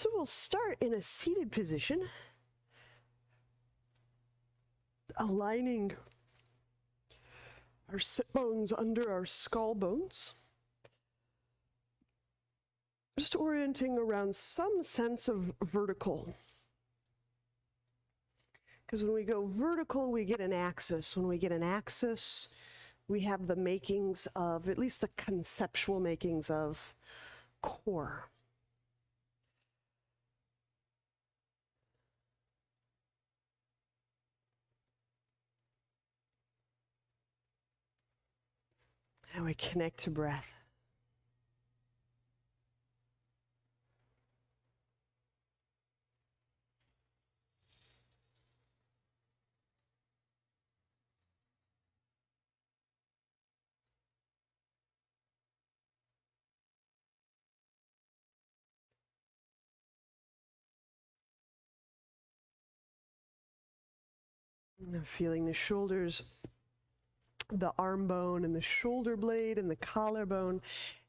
So we'll start in a seated position, aligning our sit bones under our skull bones. Just orienting around some sense of vertical. Because when we go vertical, we get an axis. When we get an axis, we have the makings of, at least the conceptual makings of, core. And we connect to breath. Now feeling the shoulders, the arm bone and the shoulder blade and the collarbone,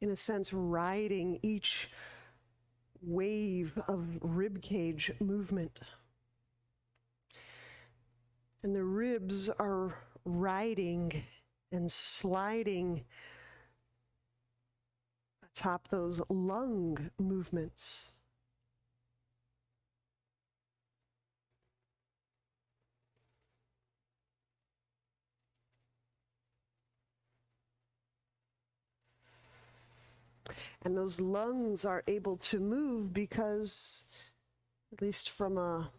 in a sense, riding each wave of rib cage movement. And the ribs are riding and sliding atop those lung movements. And those lungs are able to move because, at least from a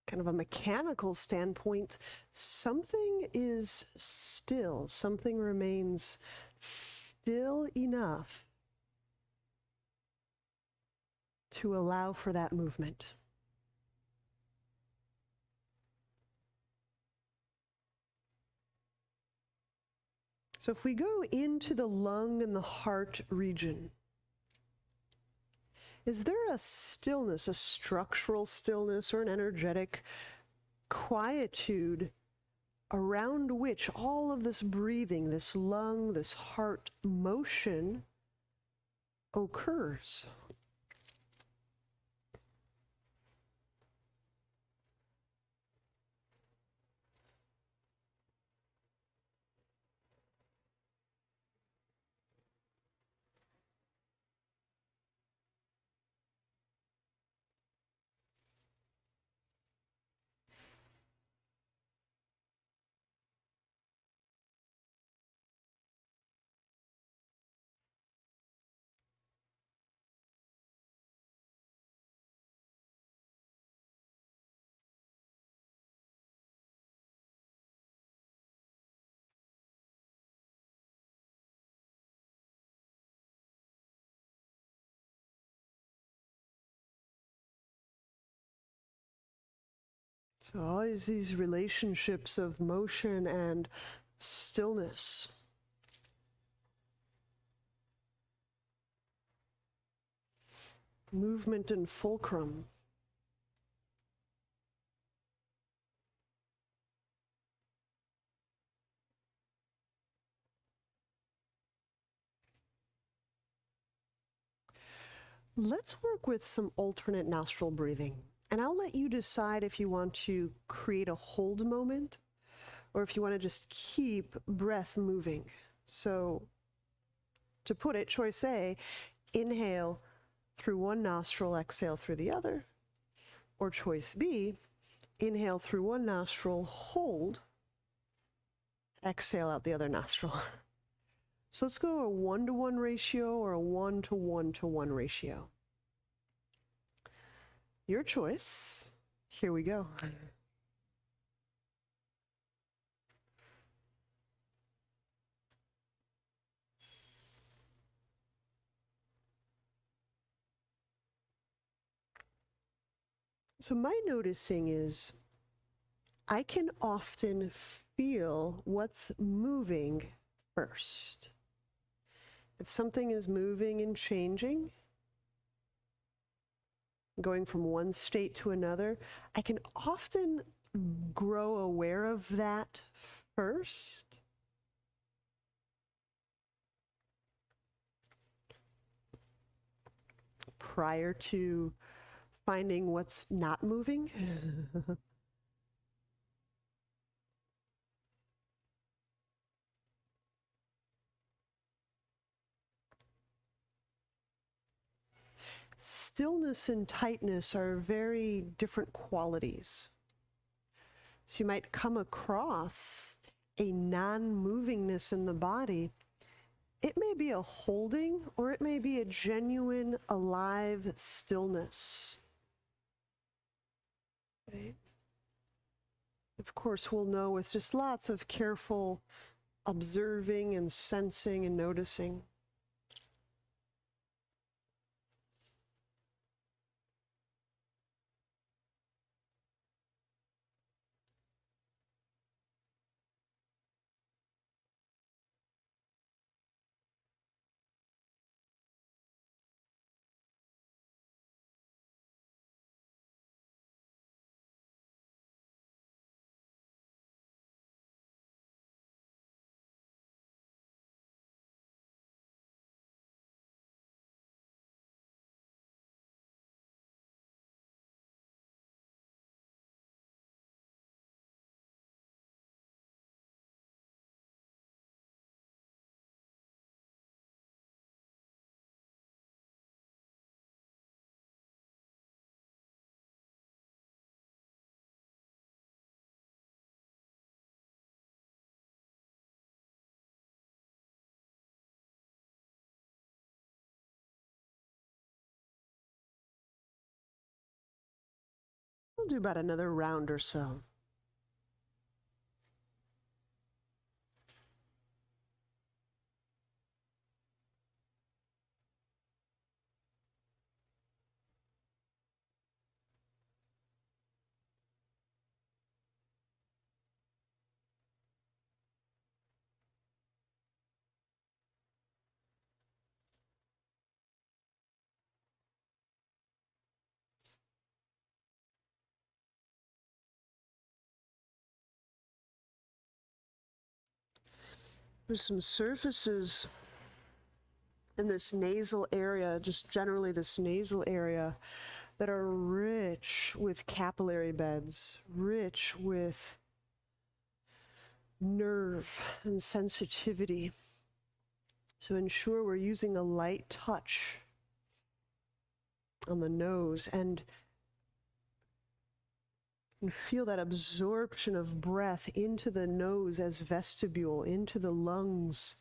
kind of a mechanical standpoint, something is still, something remains still enough to allow for that movement. So if we go into the lung and the heart region, is there a stillness, a structural stillness or an energetic quietude around which all of this breathing, this lung, this heart motion occurs? So always these relationships of motion and stillness. Movement and fulcrum. Let's work with some alternate nostril breathing. And I'll let you decide if you want to create a hold moment or if you want to just keep breath moving. So to put it, choice A, inhale through one nostril, exhale through the other. Or choice B, inhale through one nostril, hold, exhale out the other nostril. So let's go a 1-to-1 ratio or a 1-to-1-to-1 ratio. Your choice. Here we go. So my noticing is I can often feel what's moving first. If something is moving and changing, going from one state to another, I can often grow aware of that first. prior to finding what's not moving. Stillness and tightness are very different qualities. So you might come across a non-movingness in the body. It may be a holding, or it may be a genuine, alive stillness. Right? Of course, we'll know with just lots of careful observing and sensing and noticing. We'll do about another round or so. There's some surfaces in this nasal area, just generally this nasal area, that are rich with capillary beds, rich with nerve and sensitivity. So ensure we're using a light touch on the nose and feel that absorption of breath into the nose as vestibule, into the lungs.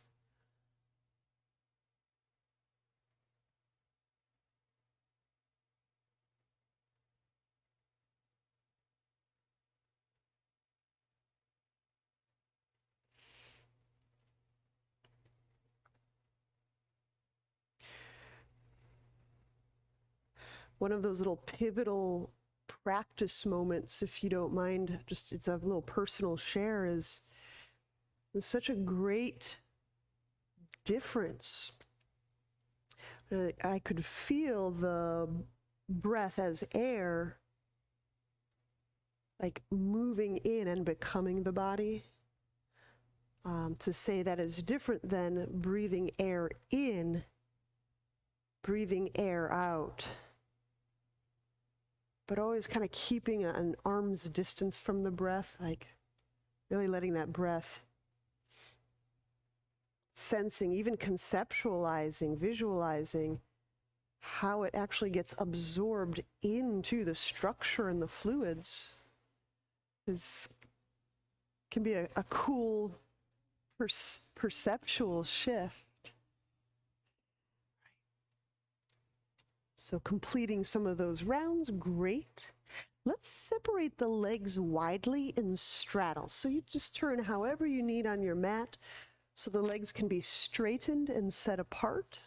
One of those little pivotal practice moments, if you don't mind, just it's a little personal share, is such a great difference. I could feel the breath as air, like moving in and becoming the body. To say that is different than breathing air in, breathing air out. But always kind of keeping an arm's distance from the breath, like really letting that breath, sensing, even conceptualizing, visualizing how it actually gets absorbed into the structure and the fluids can be a cool perceptual shift. So completing some of those rounds, great. Let's separate the legs widely and straddle. So you just turn however you need on your mat so the legs can be straightened and set apart.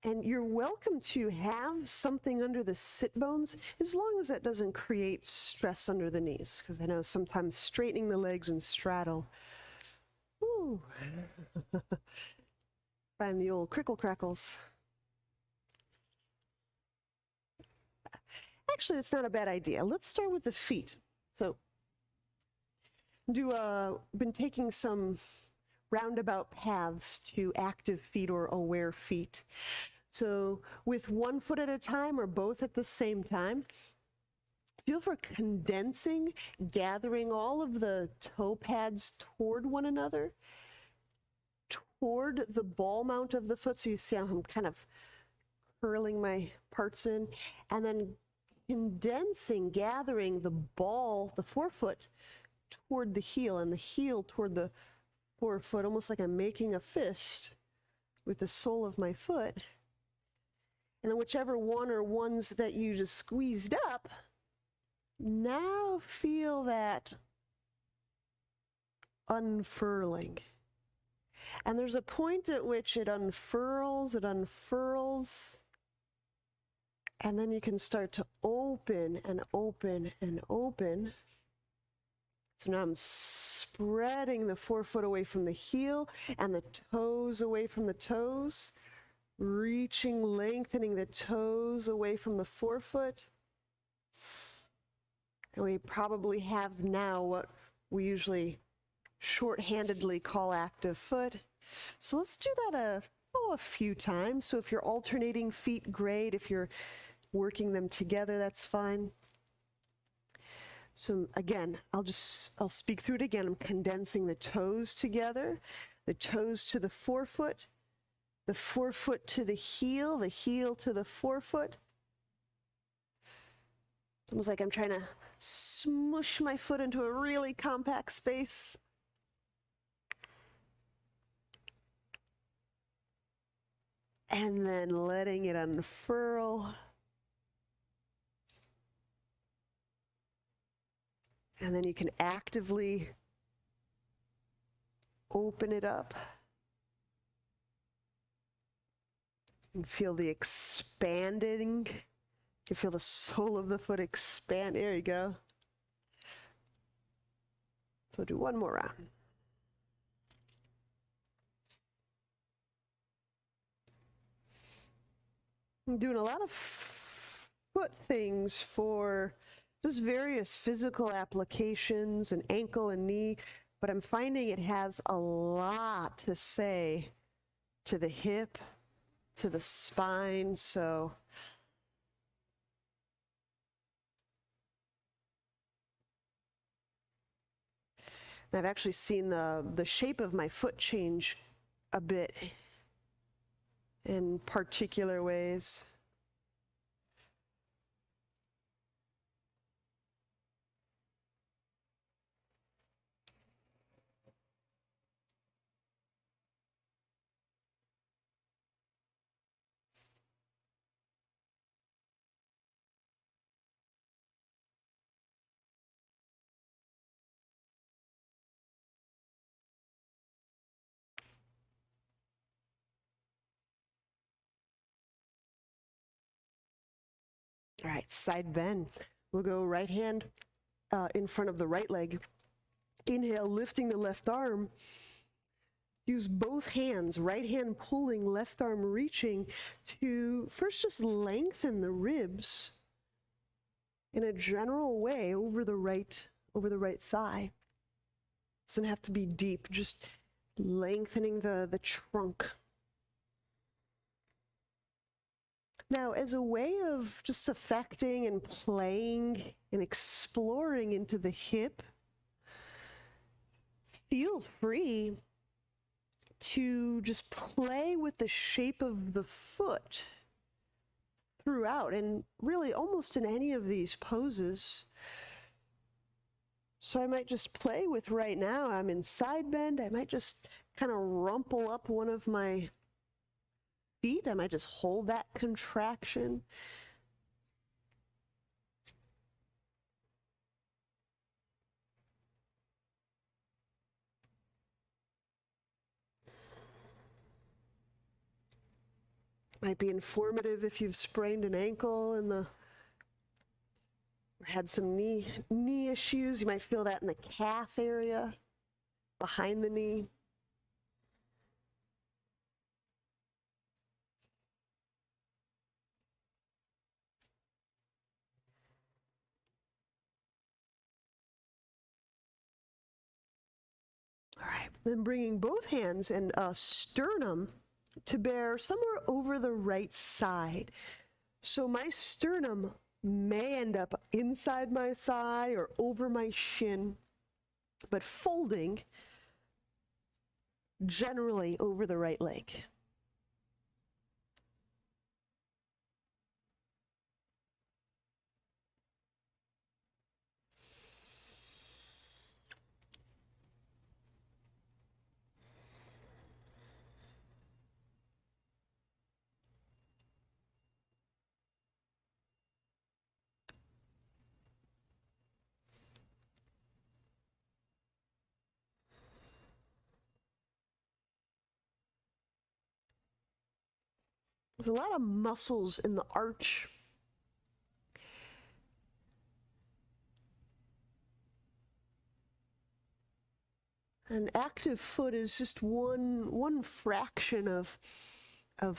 And you're welcome to have something under the sit bones as long as that doesn't create stress under the knees, because I know sometimes straightening the legs and straddle, ooh, find the old crickle crackles. Actually, it's not a bad idea. Let's start with the feet. So been taking some roundabout paths to active feet or aware feet. So with one foot at a time or both at the same time, feel for condensing, gathering all of the toe pads toward one another, toward the ball mount of the foot. So you see I'm kind of curling my parts in, and then condensing, gathering the ball, the forefoot, toward the heel, and the heel toward the forefoot, almost like I'm making a fist with the sole of my foot. And then whichever one or ones that you just squeezed up, now feel that unfurling. And there's a point at which it unfurls, and then you can start to open and open and open. So now I'm spreading the forefoot away from the heel and the toes away from the toes, reaching, lengthening the toes away from the forefoot. And we probably have now what we usually shorthandedly call active foot. So let's do that a few times. So if you're alternating feet, great. If you're working them together, that's fine. So again, I'll speak through it again. I'm condensing the toes together, the toes to the forefoot to the heel to the forefoot. It's almost like I'm trying to smush my foot into a really compact space. And then letting it unfurl. And then you can actively open it up and feel the expanding. You feel the sole of the foot expand. There you go. So do one more round. I'm doing a lot of foot things for just various physical applications and ankle and knee, but I'm finding it has a lot to say to the hip, to the spine, so I've actually seen the shape of my foot change a bit in particular ways. All right, side bend. We'll go right hand in front of the right leg. Inhale, lifting the left arm. Use both hands, right hand pulling, left arm reaching to first just lengthen the ribs in a general way over the right thigh. Doesn't have to be deep, just lengthening the trunk. Now, as a way of just affecting and playing and exploring into the hip, feel free to just play with the shape of the foot throughout, and really almost in any of these poses. So I might just play with, right now, I'm in side bend, I might just kind of rumple up one of my feet. I might just hold that contraction. Might be informative if you've sprained an ankle or had some knee issues. You might feel that in the calf area, behind the knee. All right, Then bringing both hands and sternum to bear somewhere over the right side. So my sternum may end up inside my thigh or over my shin, but folding generally over the right leg. There's a lot of muscles in the arch. An active foot is just one fraction of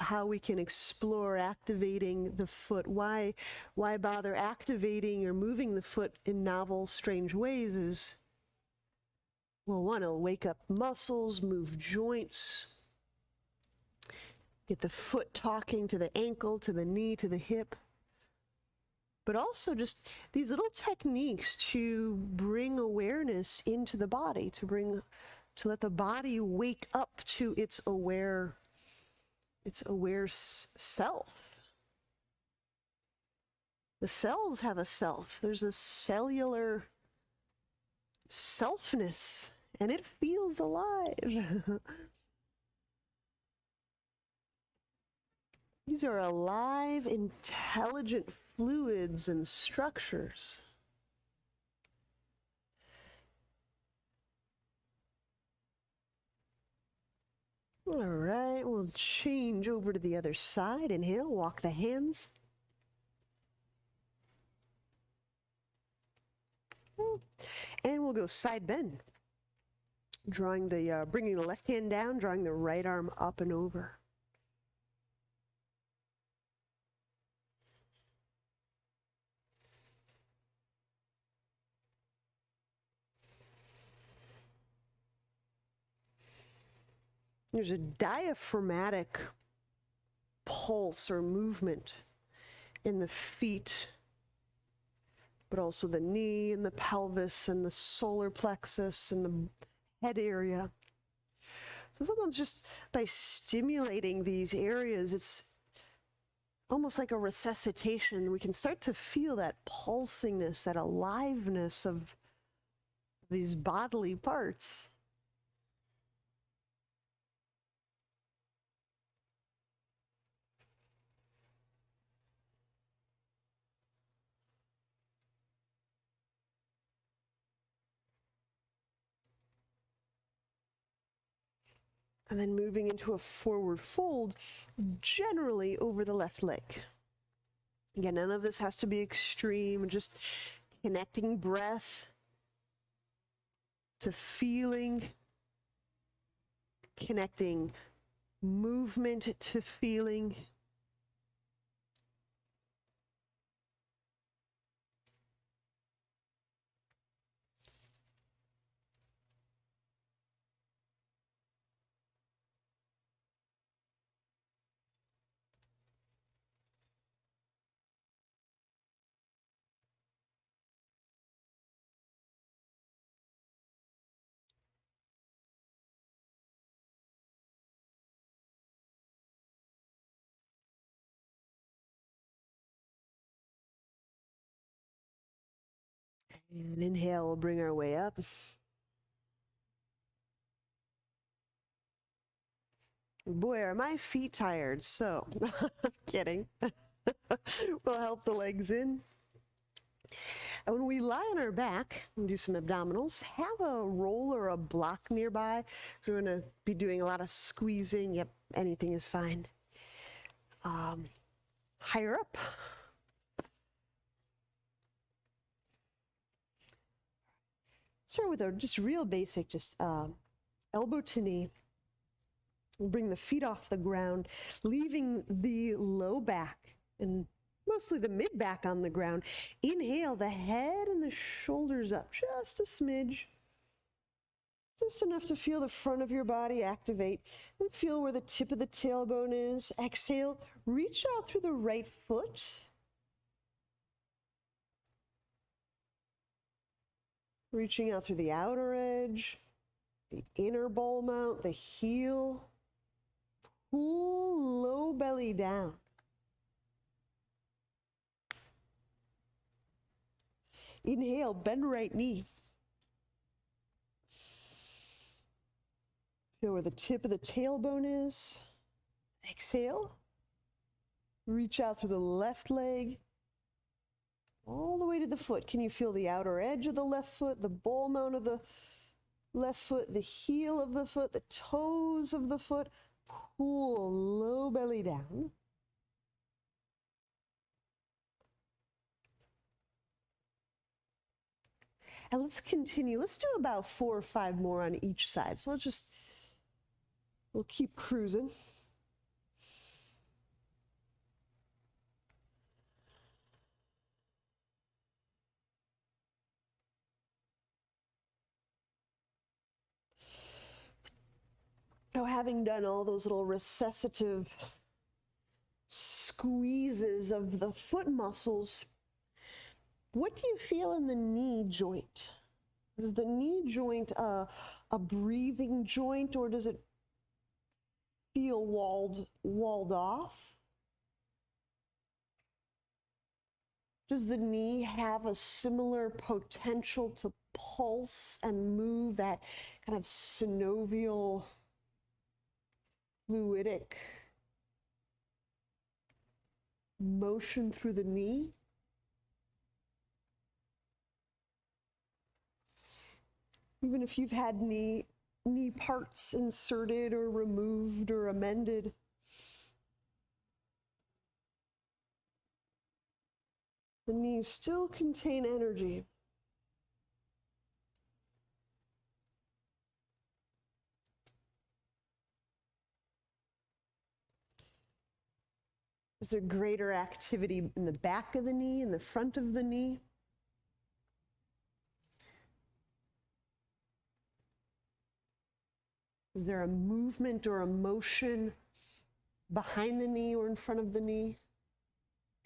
how we can explore activating the foot. Why bother activating or moving the foot in novel, strange ways is, well, one, it'll wake up muscles, move joints, get the foot talking to the ankle, to the knee, to the hip. But also just these little techniques to bring awareness into the body, to let the body wake up to its aware self. The cells have a self. There's a cellular selfness, and it feels alive. These are alive, intelligent fluids and structures. All right, we'll change over to the other side. Inhale, walk the hands. And we'll go side bend. Bringing the left hand down, drawing the right arm up and over. There's a diaphragmatic pulse or movement in the feet, but also the knee and the pelvis and the solar plexus and the head area. So sometimes just by stimulating these areas, it's almost like a resuscitation. We can start to feel that pulsingness, that aliveness of these bodily parts. And then moving into a forward fold, generally over the left leg. Again, none of this has to be extreme, just connecting breath to feeling, connecting movement to feeling. And inhale, we'll bring our way up. Boy, are my feet tired, so kidding. We'll help the legs in. And when we lie on our back and do some abdominals, have a roll or a block nearby. So we're going to be doing a lot of squeezing. Yep, anything is fine. Higher up. Start with a just real basic, just elbow to knee. We'll bring the feet off the ground, leaving the low back and mostly the mid back on the ground. Inhale, the head and the shoulders up just a smidge. Just enough to feel the front of your body activate. And feel where the tip of the tailbone is. Exhale, reach out through the right foot. Reaching out through the outer edge, the inner ball mount, the heel. Pull low belly down. Inhale, bend right knee. Feel where the tip of the tailbone is. Exhale. Reach out through the left leg, all the way to the foot. Can you feel the outer edge of the left foot, the ball mount of the left foot, the heel of the foot, the toes of the foot? Pull low belly down. And let's continue. Let's do about 4 or 5 more on each side. So we'll keep cruising. Now, having done all those little recessive squeezes of the foot muscles, what do you feel in the knee joint? Is the knee joint a breathing joint, or does it feel walled off? Does the knee have a similar potential to pulse and move, that kind of synovial, fluidic motion through the knee? Even if you've had knee parts inserted or removed or amended, the knees still contain energy. Is there greater activity in the back of the knee, in the front of the knee? Is there a movement or a motion behind the knee or in front of the knee?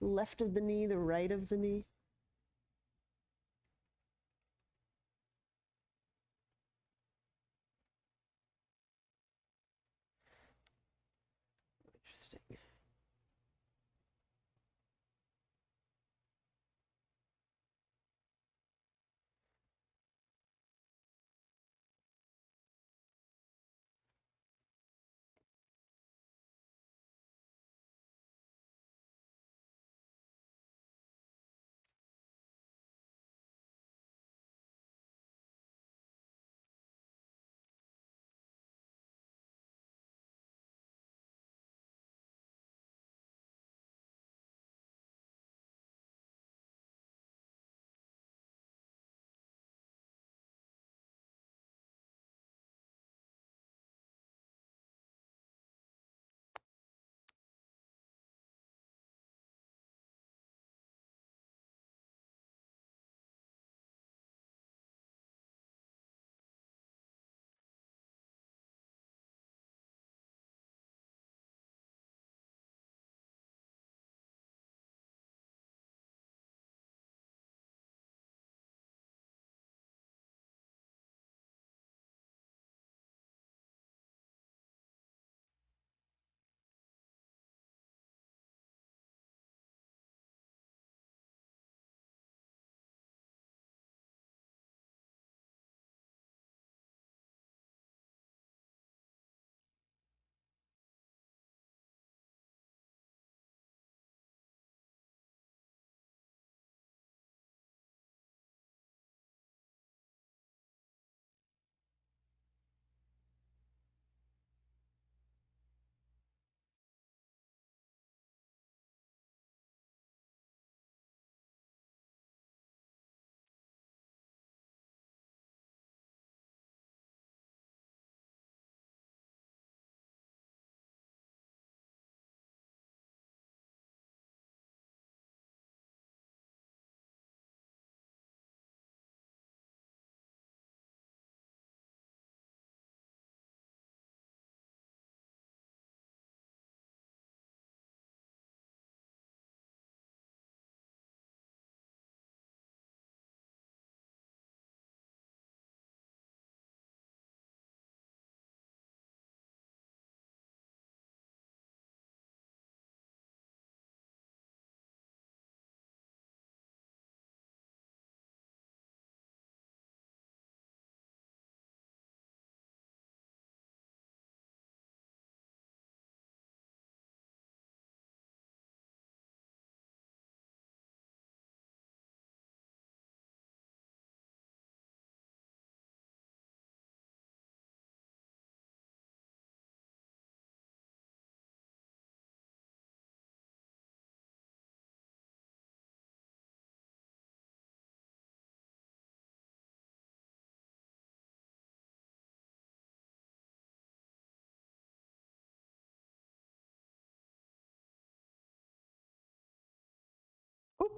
The left of the knee, the right of the knee? Interesting.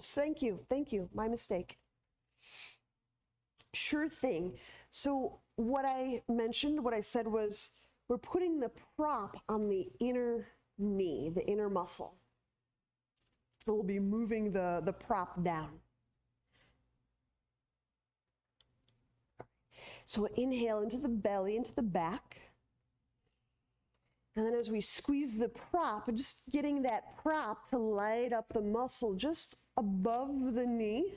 Oops, thank you, my mistake. Sure thing. So what I mentioned, what I said was, we're putting the prop on the inner knee, the inner muscle. And we'll be moving the prop down. So inhale into the belly, into the back. And then as we squeeze the prop, just getting that prop to light up the muscle just above the knee.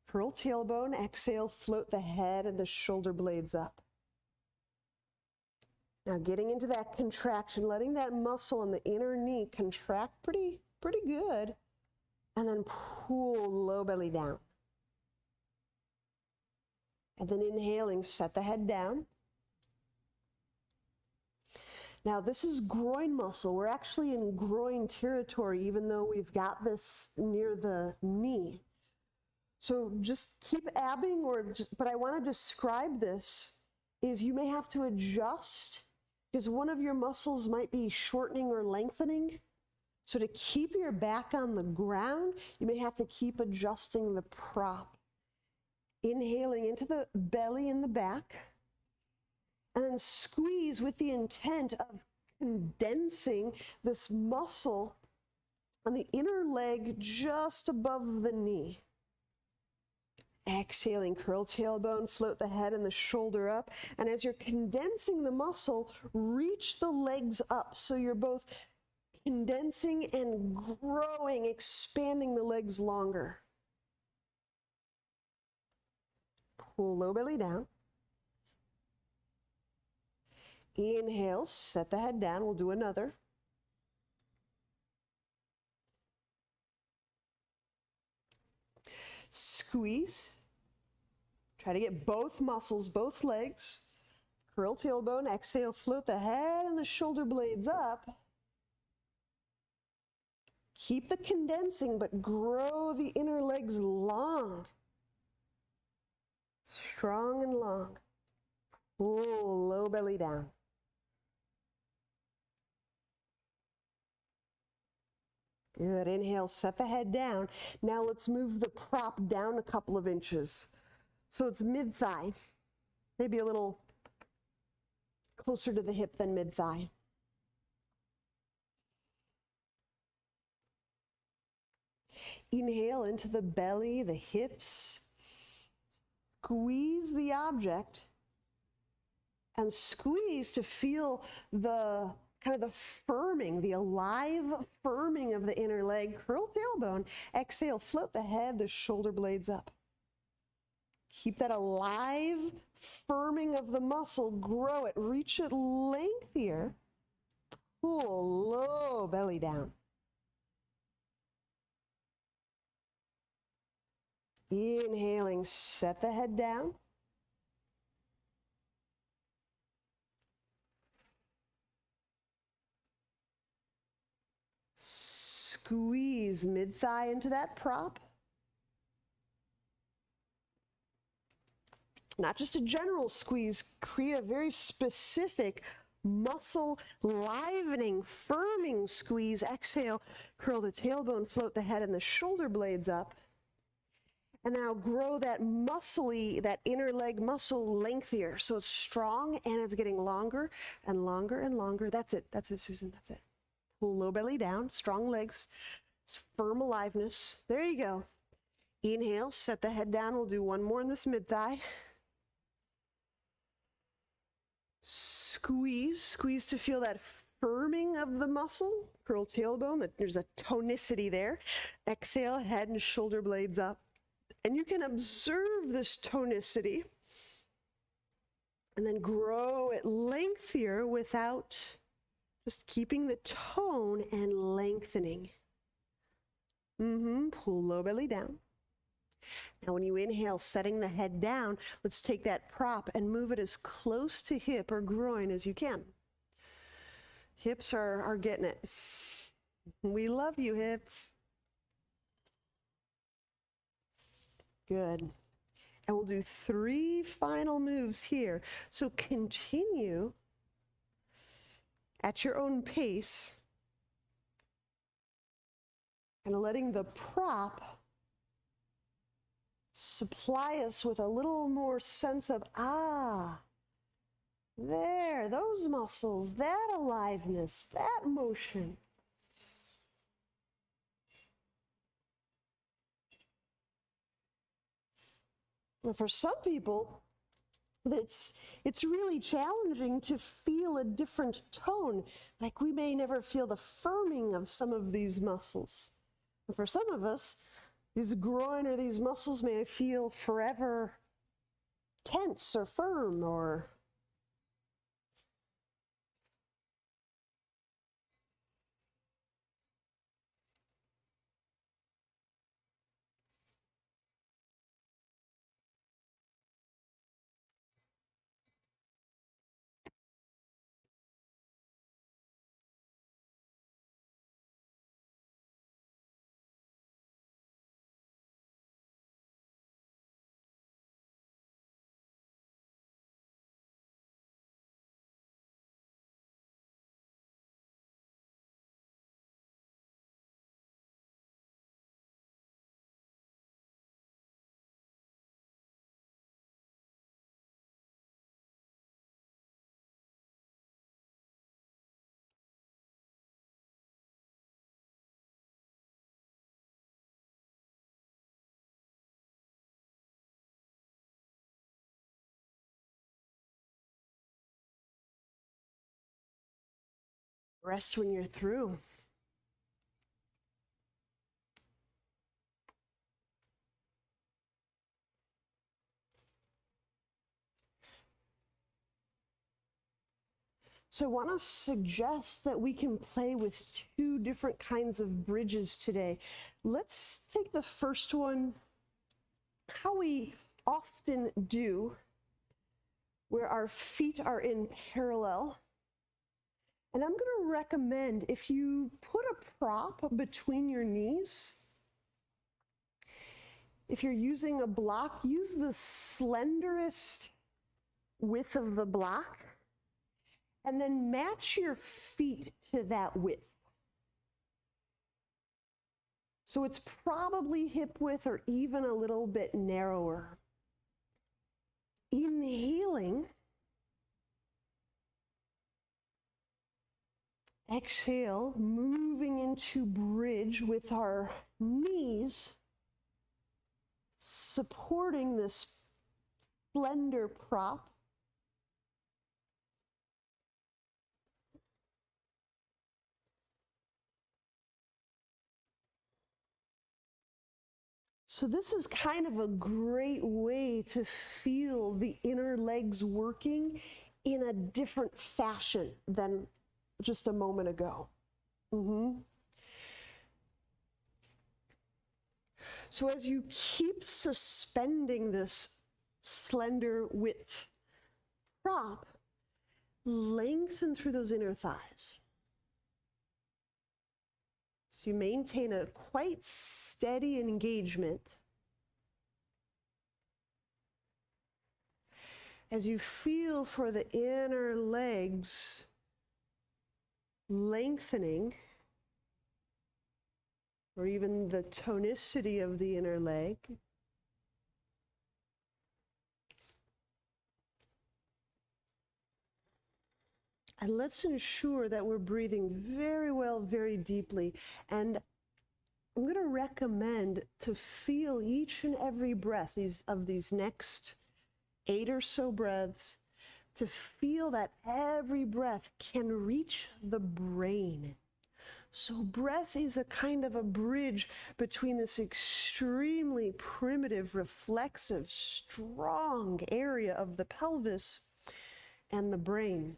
Curl tailbone, exhale, float the head and the shoulder blades up. Now getting into that contraction, letting that muscle in the inner knee contract pretty good. And then pull low belly down. And then inhaling, set the head down. Now this is groin muscle. We're actually in groin territory, even though we've got this near the knee. So just keep abbing, but I want to describe this, is you may have to adjust, because one of your muscles might be shortening or lengthening. So to keep your back on the ground, you may have to keep adjusting the prop. Inhaling into the belly in the back, and then squeeze with the intent of condensing this muscle on the inner leg just above the knee. Exhaling, curl tailbone, float the head and the shoulder up. And as you're condensing the muscle, reach the legs up. So you're both condensing and growing, expanding the legs longer. Pull low belly down. Inhale, set the head down. We'll do another. Squeeze. Try to get both muscles, both legs. Curl tailbone, exhale, float the head and the shoulder blades up. Keep the condensing, but grow the inner legs long. Strong and long. Pull low belly down. Good. Inhale, set the head down. Now let's move the prop down a couple of inches. So it's mid-thigh, maybe a little closer to the hip than mid-thigh. Inhale into the belly, the hips. Squeeze the object and squeeze to feel the kind of the firming, the alive firming of the inner leg. Curl tailbone, exhale, float the head, the shoulder blades up. Keep that alive firming of the muscle, grow it, reach it lengthier. Pull low belly down. Inhaling, set the head down. Squeeze mid-thigh into that prop. Not just a general squeeze, create a very specific muscle livening, firming squeeze. Exhale, curl the tailbone, float the head and the shoulder blades up. And now grow that muscly, that inner leg muscle lengthier. So it's strong and it's getting longer and longer and longer. That's it, Susan, that's it. Pull low belly down, strong legs, it's firm aliveness. There you go. Inhale, set the head down. We'll do one more in this mid-thigh. Squeeze to feel that firming of the muscle. Curl tailbone, there's a tonicity there. Exhale, head and shoulder blades up. And you can observe this tonicity and then grow it lengthier without just keeping the tone and lengthening. Pull low belly down. Now when you inhale, setting the head down, let's take that prop and move it as close to hip or groin as you can. Hips are getting it. We love you, hips. Good. And we'll do 3 final moves here. So continue at your own pace. Kind of letting the prop supply us with a little more sense of, there, those muscles, that aliveness, that motion. And for some people, it's really challenging to feel a different tone. Like we may never feel the firming of some of these muscles. And for some of us, these groin or these muscles may feel forever tense or firm or rest when you're through. So I want to suggest that we can play with two different kinds of bridges today. Let's take the first one, how we often do, where our feet are in parallel. And I'm going to recommend if you put a prop between your knees, if you're using a block, use the slenderest width of the block. And then match your feet to that width. So it's probably hip width or even a little bit narrower. Inhaling. Exhale, moving into bridge with our knees, supporting this slender prop. So this is kind of a great way to feel the inner legs working in a different fashion than just a moment ago. So as you keep suspending this slender width prop, lengthen through those inner thighs. So you maintain a quite steady engagement. As you feel for the inner legs lengthening, or even the tonicity of the inner leg. And let's ensure that we're breathing very well, very deeply. And I'm going to recommend to feel each and every breath of these next 8 or so breaths, to feel that every breath can reach the brain. So breath is a kind of a bridge between this extremely primitive, reflexive, strong area of the pelvis and the brain.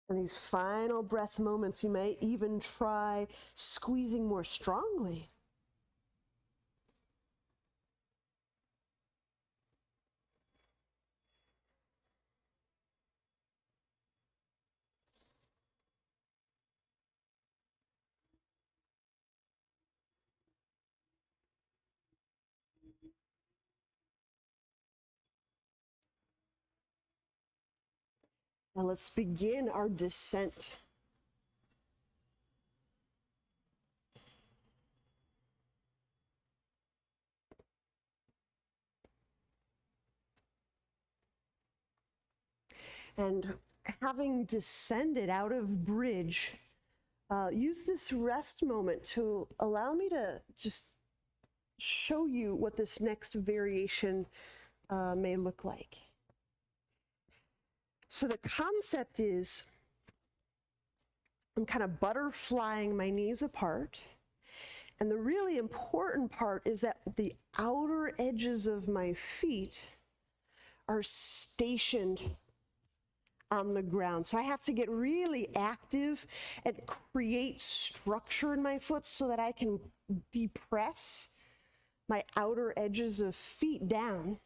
And these final breath moments, you may even try squeezing more strongly. Now let's begin our descent. And having descended out of bridge, use this rest moment to allow me to just show you what this next variation may look like. So the concept is I'm kind of butterflying my knees apart. And the really important part is that the outer edges of my feet are stationed on the ground. So I have to get really active and create structure in my foot so that I can depress my outer edges of feet down.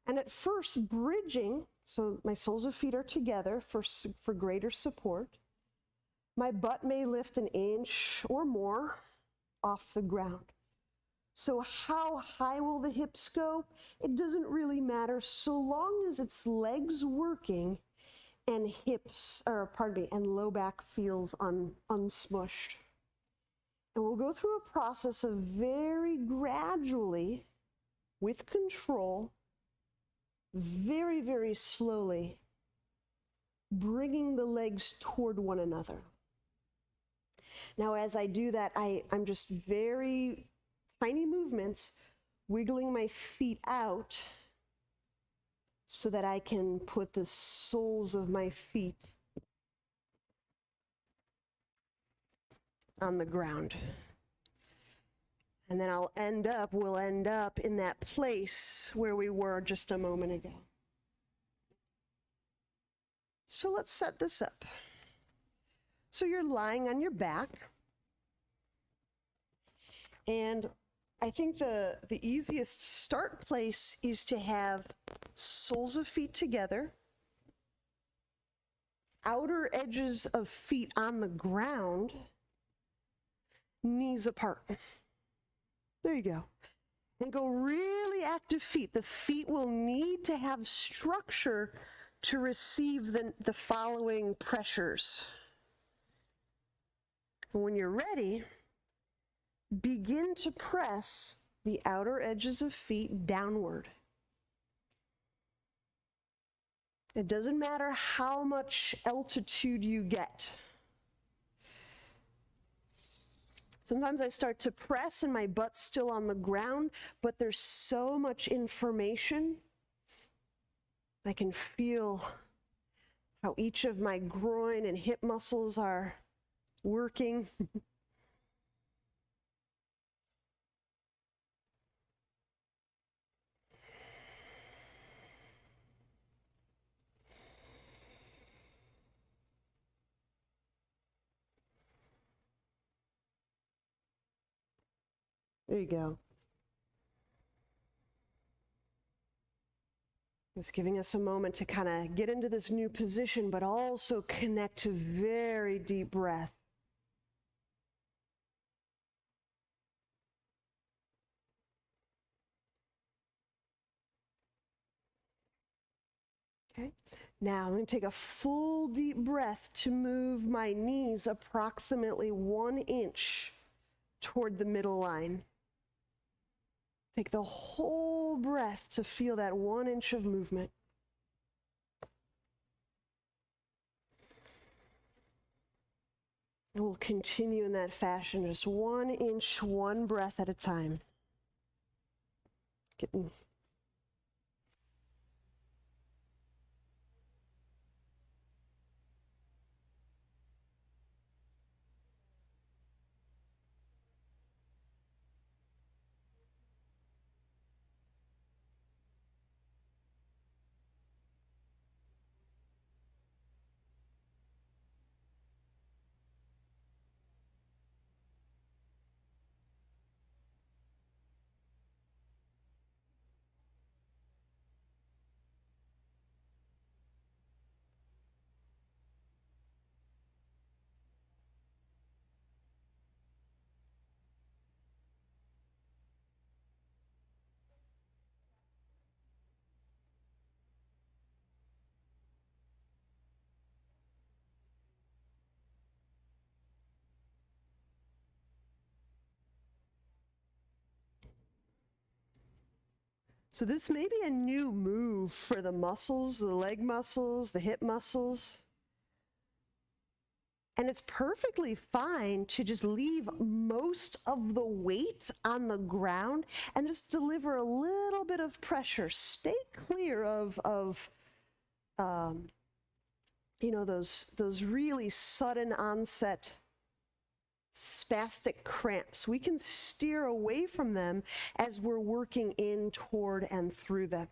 And at first, bridging, so my soles of feet are together for greater support. My butt may lift an inch or more off the ground. So how high will the hips go? It doesn't really matter so long as it's legs working and and low back feels unsmushed. And we'll go through a process of very gradually, with control, very, very slowly, bringing the legs toward one another. Now, as I do that, I'm just very tiny movements, wiggling my feet out so that I can put the soles of my feet on the ground. And then we'll end up in that place where we were just a moment ago. So let's set this up. So you're lying on your back. And I think the easiest start place is to have soles of feet together, outer edges of feet on the ground, knees apart. There you go. And go really active feet. The feet will need to have structure to receive the following pressures. And when you're ready, begin to press the outer edges of feet downward. It doesn't matter how much altitude you get. Sometimes I start to press and my butt's still on the ground, but there's so much information. I can feel how each of my groin and hip muscles are working. There you go. It's giving us a moment to kind of get into this new position, but also connect to very deep breath. Okay, now I'm going to take a full deep breath to move my knees approximately 1 inch toward the middle line. Take the whole breath to feel that 1 inch of movement. And we'll continue in that fashion, just 1 inch, one breath at a time. Getting So this may be a new move for the muscles, the leg muscles, the hip muscles. And it's perfectly fine to just leave most of the weight on the ground and just deliver a little bit of pressure. Stay clear of you know, those really sudden onset spastic cramps. We can steer away from them as we're working in, toward, and through them.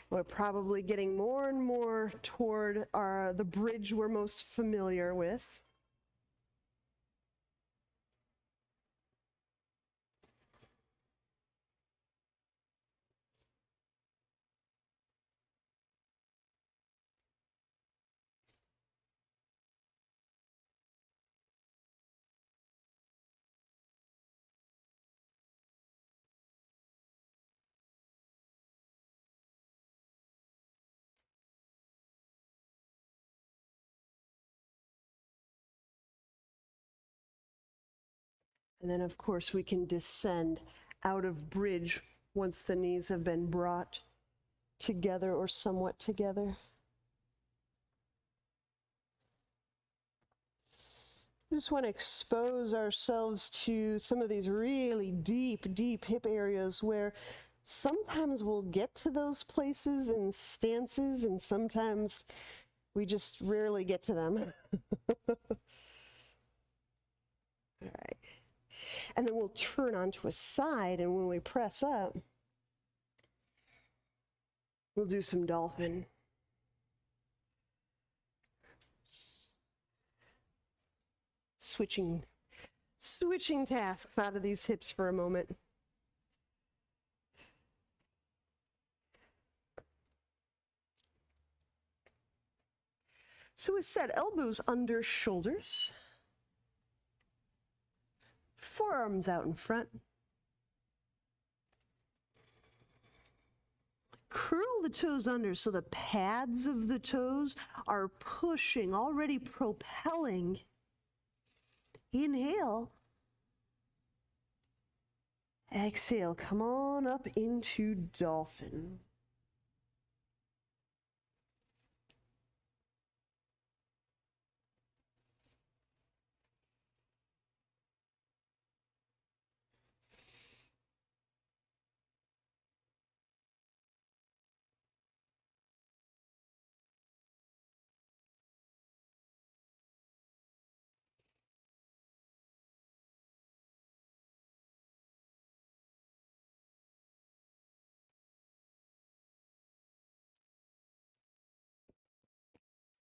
We're probably getting more and more toward the bridge we're most familiar with. And then, of course, we can descend out of bridge once the knees have been brought together or somewhat together. We just want to expose ourselves to some of these really deep, deep hip areas where sometimes we'll get to those places in stances and sometimes we just rarely get to them. All right. And then we'll turn onto a side, and when we press up, we'll do some dolphin. Switching tasks out of these hips for a moment. So we set elbows under shoulders. Forearms out in front. Curl the toes under so the pads of the toes are pushing, already propelling. Inhale. Exhale, come on up into dolphin.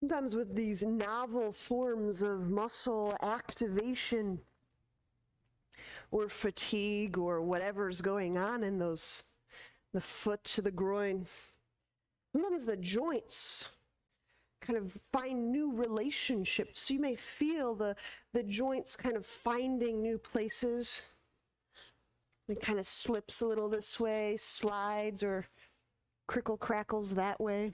Sometimes with these novel forms of muscle activation or fatigue or whatever's going on in those, the foot to the groin, sometimes the joints kind of find new relationships. So you may feel the joints kind of finding new places. It kind of slips a little this way, slides or crickle crackles that way.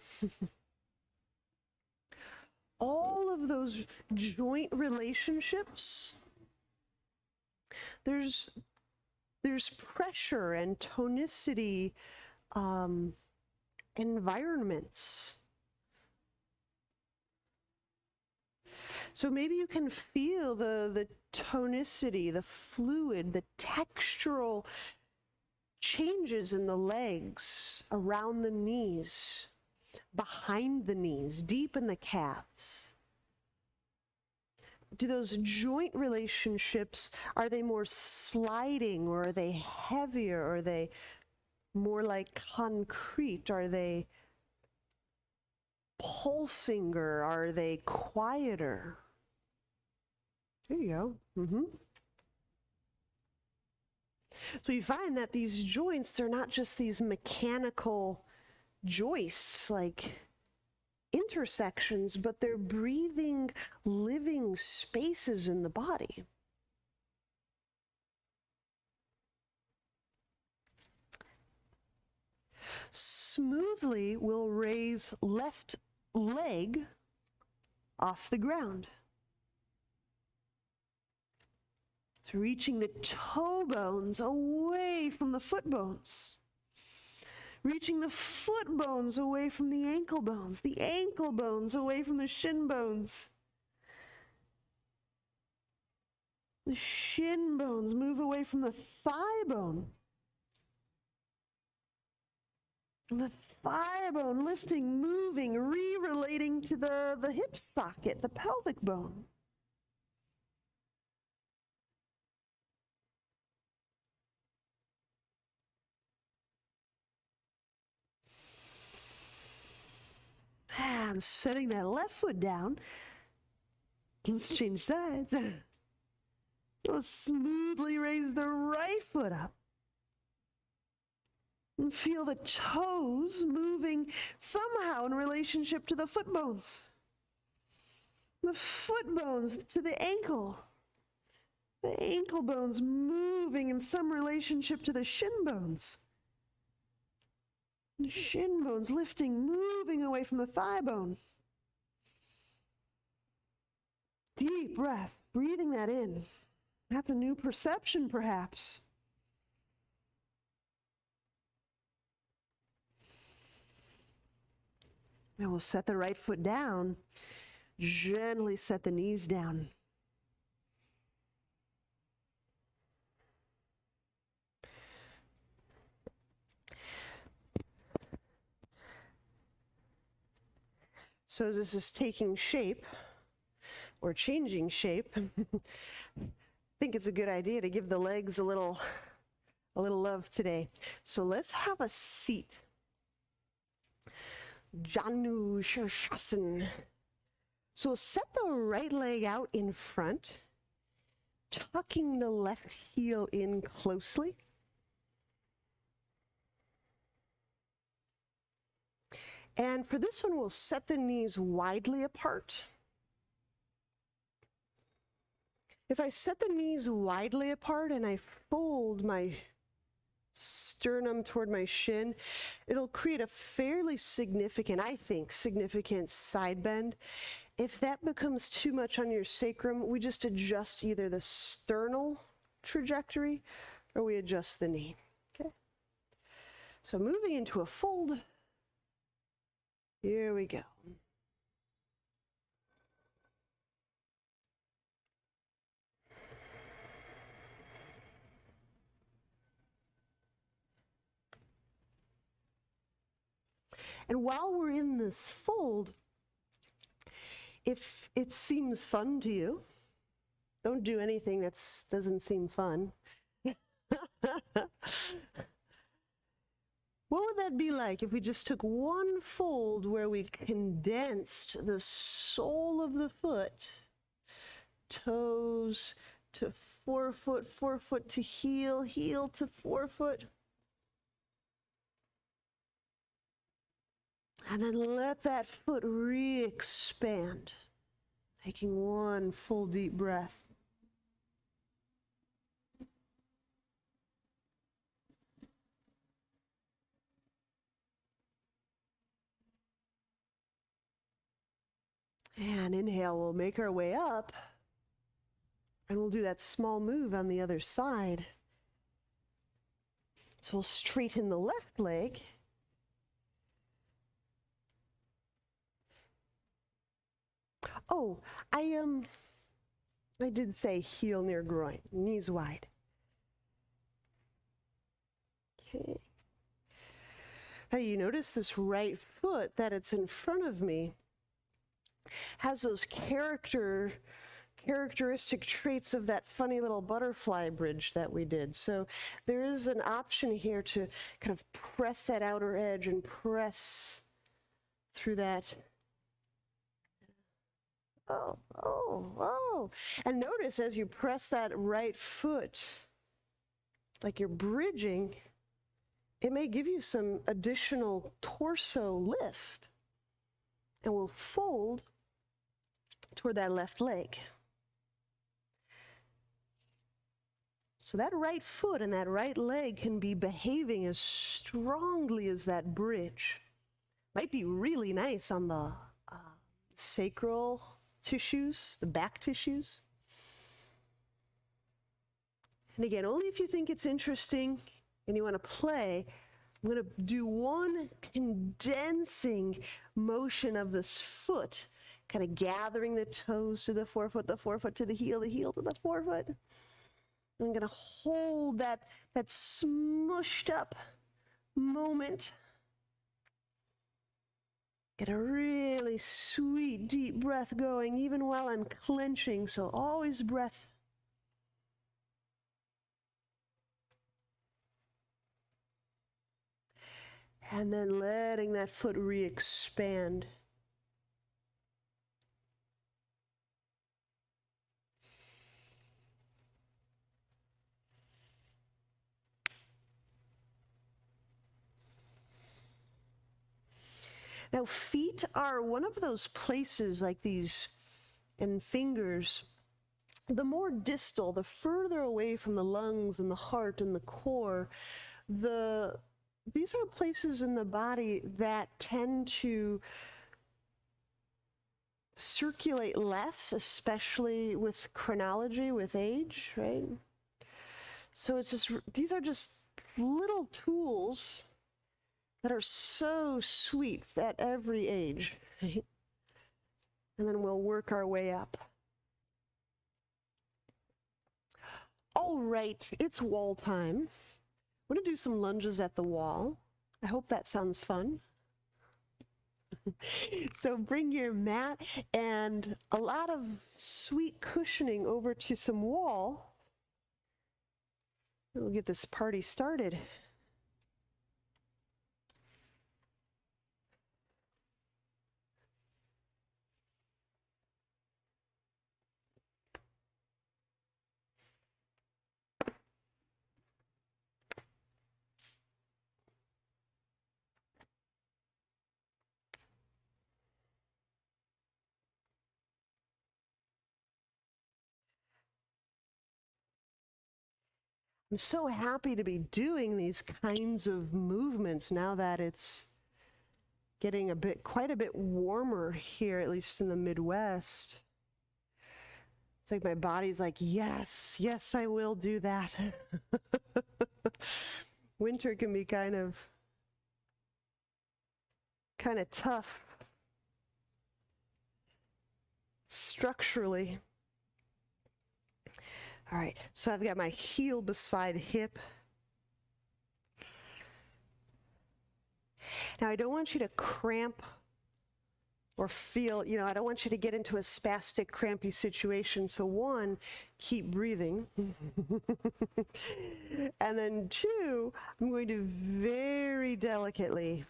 All of those joint relationships, there's pressure and tonicity environments. So maybe you can feel the tonicity, the fluid, the textural changes in the legs, around the knees, behind the knees, deep in the calves. Do those joint relationships, are they more sliding, or are they heavier? Or are they more like concrete? Are they pulsing, or are they quieter? There you go. So you find that these joints, they're not just these mechanical joists, like intersections, but they're breathing, living spaces in the body. Smoothly, we'll raise left leg off the ground. So reaching the toe bones away from the foot bones. Reaching the foot bones away from the ankle bones away from the shin bones. The shin bones move away from the thigh bone. And the thigh bone lifting, moving, re-relating to the hip socket, the pelvic bone. And setting that left foot down. Let's change sides. We'll smoothly raise the right foot up. And feel the toes moving somehow in relationship to the foot bones. The foot bones to the ankle. The ankle bones moving in some relationship to the shin bones. The shin bones lifting, moving away from the thigh bone. Deep breath, breathing that in. That's a new perception, perhaps. Now we'll set the right foot down. Gently set the knees down. So as this is taking shape, or changing shape, I think it's a good idea to give the legs a little love today. So let's have a seat. Janu Shasana. So set the right leg out in front, tucking the left heel in closely. And for this one, we'll set the knees widely apart. If I set the knees widely apart and I fold my sternum toward my shin, it'll create a fairly significant, I think, significant side bend. If that becomes too much on your sacrum, we just adjust either the sternal trajectory or we adjust the knee. Okay? So moving into a fold. Here we go. And while we're in this fold, if it seems fun to you, don't do anything that doesn't seem fun. What would that be like if we just took one fold where we condensed the sole of the foot, toes to forefoot to heel, heel to forefoot, and then let that foot re-expand, taking one full deep breath. And inhale, we'll make our way up, and we'll do that small move on the other side. So we'll straighten the left leg. Oh, I did say heel near groin, knees wide. Okay. Now you notice this right foot that it's in front of me has those characteristic traits of that funny little butterfly bridge that we did. So there is an option here to kind of press that outer edge and press through that. Oh. And notice as you press that right foot, like you're bridging, it may give you some additional torso lift. And we'll fold toward that left leg. So that right foot and that right leg can be behaving as strongly as that bridge. Might be really nice on the sacral tissues, the back tissues. And again, only if you think it's interesting and you want to play. I'm going to do one condensing motion of this foot, kind of gathering the toes to the forefoot to the heel to the forefoot. I'm going to hold that smushed up moment. Get a really sweet, deep breath going, even while I'm clenching, so always breath. And then letting that foot re-expand. Now, feet are one of those places like these, and fingers, the more distal, the further away from the lungs and the heart and the core, these are places in the body that tend to circulate less, especially with chronology, with age, right? So it's just, these are just little tools that are so sweet at every age, right? And then we'll work our way up. All right, it's wall time. I'm going to do some lunges at the wall. I hope that sounds fun. So bring your mat and a lot of sweet cushioning over to some wall. We'll get this party started. I'm so happy to be doing these kinds of movements now that it's getting quite a bit warmer here, at least in the Midwest. It's like my body's like, yes, yes, I will do that. Winter can be kind of tough structurally. All right, so I've got my heel beside hip. Now I don't want you to cramp or feel, I don't want you to get into a spastic, crampy situation. So one, keep breathing. And then two, I'm going to very delicately,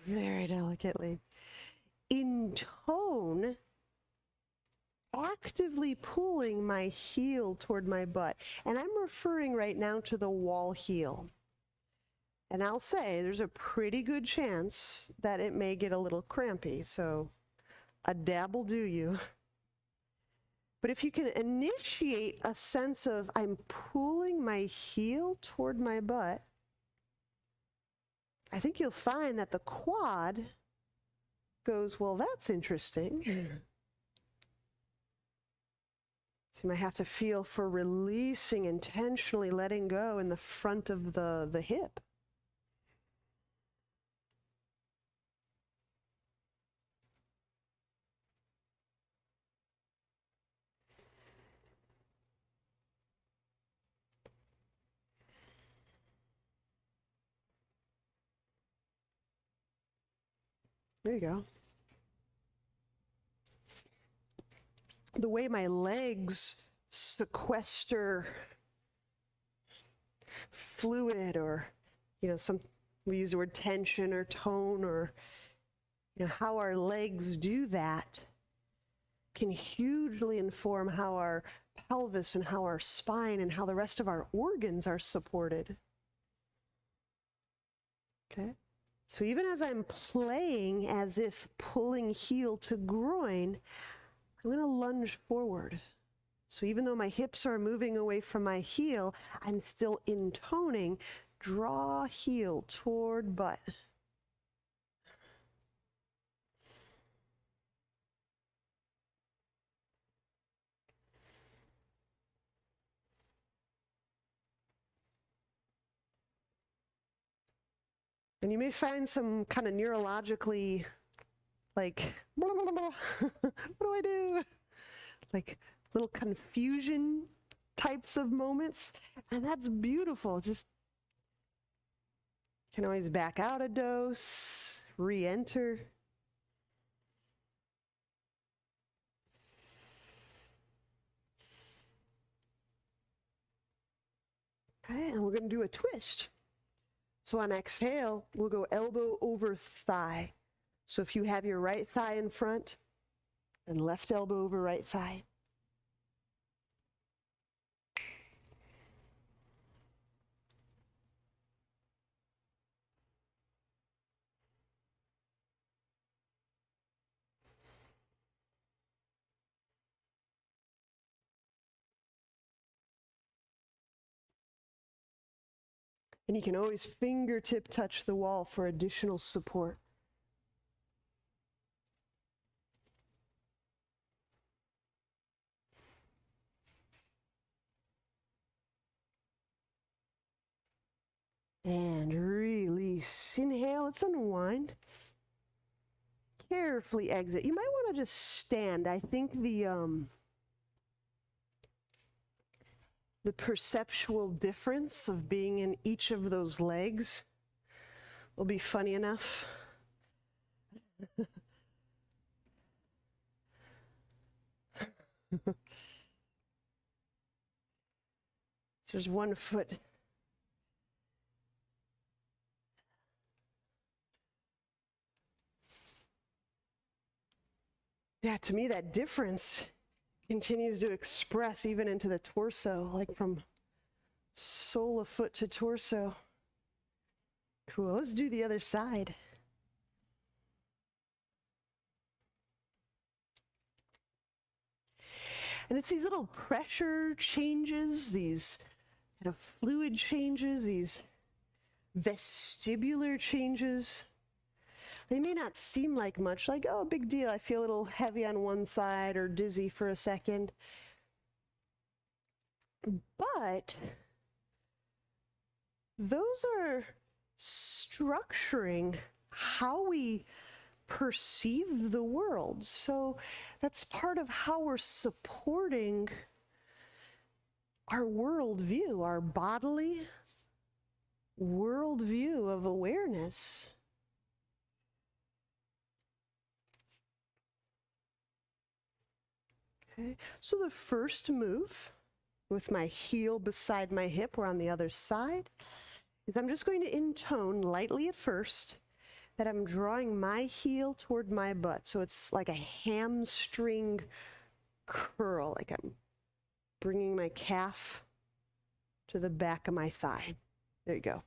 intone, actively pulling my heel toward my butt. And I'm referring right now to the wall heel. And I'll say there's a pretty good chance that it may get a little crampy, so a dab will do you. But if you can initiate a sense of I'm pulling my heel toward my butt, I think you'll find that the quad goes, well, that's interesting. So you might have to feel for releasing, intentionally letting go in the front of the hip. There you go. The way my legs sequester fluid, or, we use the word tension or tone, or, how our legs do that can hugely inform how our pelvis and how our spine and how the rest of our organs are supported. Okay? So even as I'm playing as if pulling heel to groin, I'm going to lunge forward. So even though my hips are moving away from my heel, I'm still intoning, draw heel toward butt. And you may find some kind of neurologically, like, blah, blah, blah, blah. What do I do? Like little confusion types of moments. And that's beautiful. Just can always back out a dose, re-enter. Okay, and we're going to do a twist. So on exhale, we'll go elbow over thigh. So if you have your right thigh in front, and left elbow over right thigh. And you can always fingertip touch the wall for additional support. And release. Inhale, let's unwind. Carefully exit. You might want to just stand. I think the perceptual difference of being in each of those legs will be funny enough. There's one foot. Yeah, to me that difference continues to express even into the torso, like from sole of foot to torso. Cool, let's do the other side. And it's these little pressure changes, these kind of fluid changes, these vestibular changes. They may not seem like much, like, oh, big deal, I feel a little heavy on one side or dizzy for a second. But those are structuring how we perceive the world. So that's part of how we're supporting our worldview, our bodily worldview of awareness. Okay, so the first move with my heel beside my hip, we're on the other side, is I'm just going to intone lightly at first that I'm drawing my heel toward my butt. So it's like a hamstring curl, like I'm bringing my calf to the back of my thigh. There you go.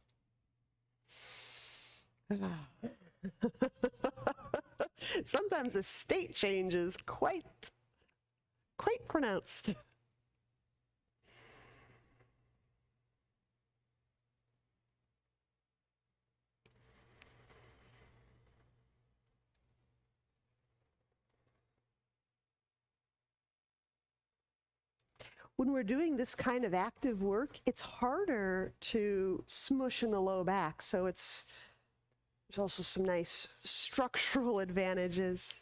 Sometimes the state change is quite pronounced. When we're doing this kind of active work, it's harder to smush in the low back. So there's also some nice structural advantages.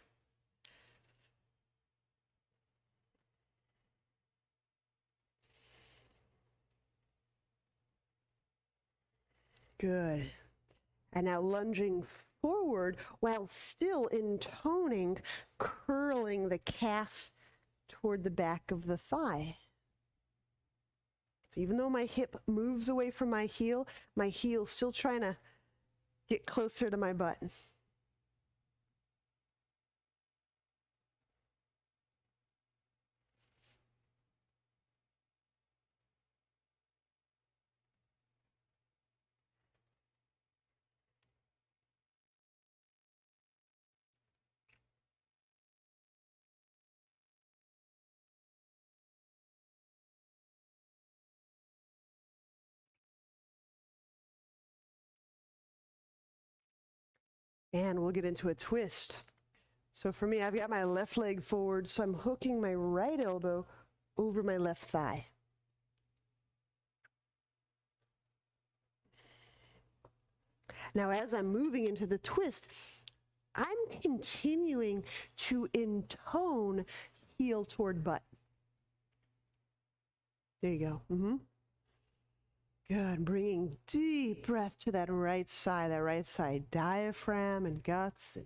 Good. And now lunging forward while still intoning, curling the calf toward the back of the thigh. So even though my hip moves away from my heel's still trying to get closer to my butt. And we'll get into a twist. So for me, I've got my left leg forward, so I'm hooking my right elbow over my left thigh. Now, as I'm moving into the twist, I'm continuing to intone heel toward butt. There you go. Good. Bringing deep breath to that right side diaphragm and guts.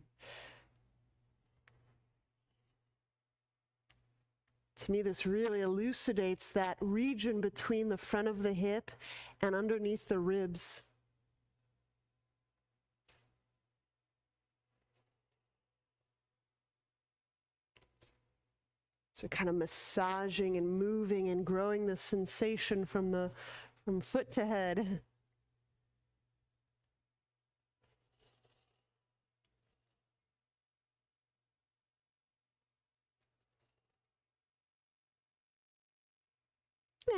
To me, this really elucidates that region between the front of the hip and underneath the ribs. So kind of massaging and moving and growing the sensation from foot to head.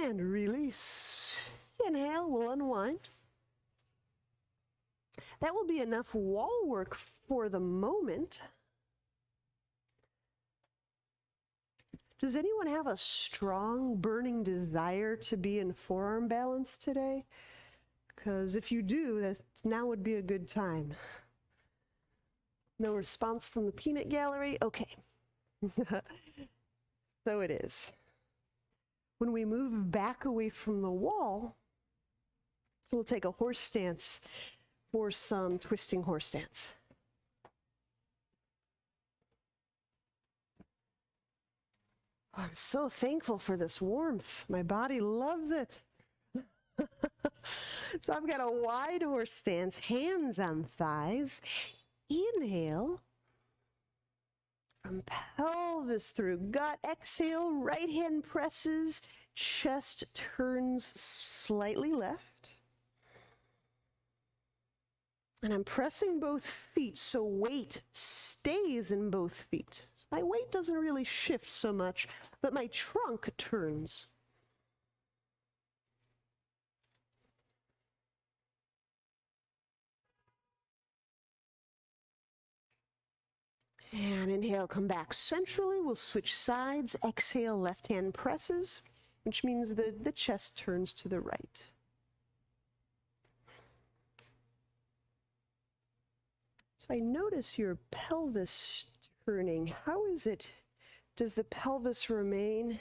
And release. Inhale, we'll unwind. That will be enough wall work for the moment. Does anyone have a strong, burning desire to be in forearm balance today? Because if you do, now would be a good time. No response from the peanut gallery? Okay. So it is. When we move back away from the wall, so we'll take a horse stance for some twisting horse stance. I'm so thankful for this warmth. My body loves it. So I've got a wide horse stance, hands on thighs. Inhale. From pelvis through gut. Exhale, right hand presses, chest turns slightly left. And I'm pressing both feet so weight stays in both feet. So my weight doesn't really shift so much, but my trunk turns. And inhale, come back centrally. We'll switch sides. Exhale, left hand presses, which means the chest turns to the right. So I notice your pelvis turning. How is it? Does the pelvis remain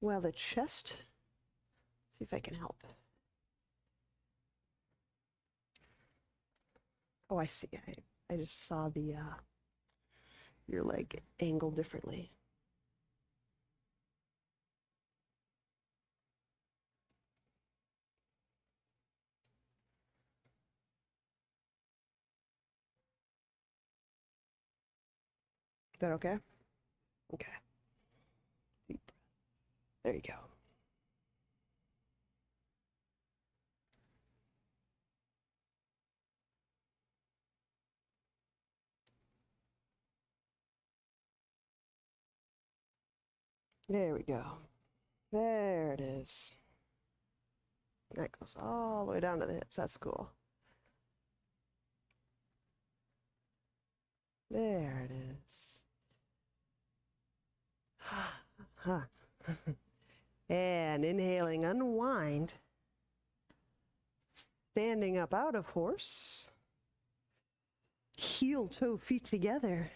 while the chest? Let's see if I can help. Oh, I see. I just saw the your leg angled differently. Is that okay? Okay. Deep breath. There you go. There we go. There it is. That goes all the way down to the hips. That's cool. There it is. And inhaling, unwind. Standing up out of horse. Heel, toe, feet together.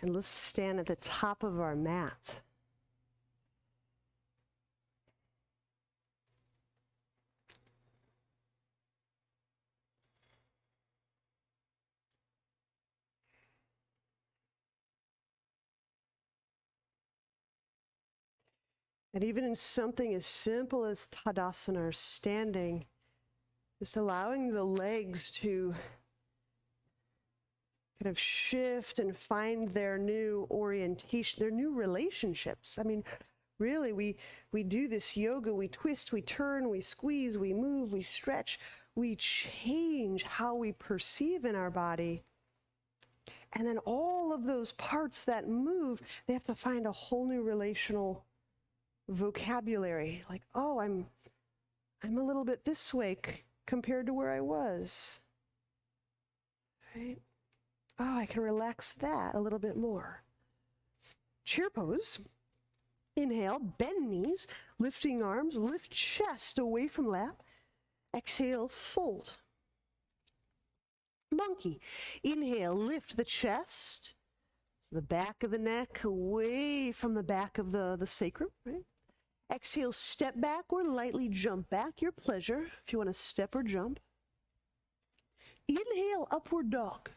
And let's stand at the top of our mat. And even in something as simple as Tadasana or standing, just allowing the legs to kind of shift and find their new orientation, their new relationships. I mean, really, we do this yoga, we twist, we turn, we squeeze, we move, we stretch, we change how we perceive in our body. And then all of those parts that move, they have to find a whole new relational vocabulary. Like, oh, I'm a little bit this way compared to where I was. Right? Oh, I can relax that a little bit more. Chair pose. Inhale, bend knees, lifting arms, lift chest away from lap. Exhale, fold. Monkey. Inhale, lift the chest, the back of the neck away from the back of the sacrum, right? Exhale, step back or lightly jump back, your pleasure, if you want to step or jump. Inhale, upward dog.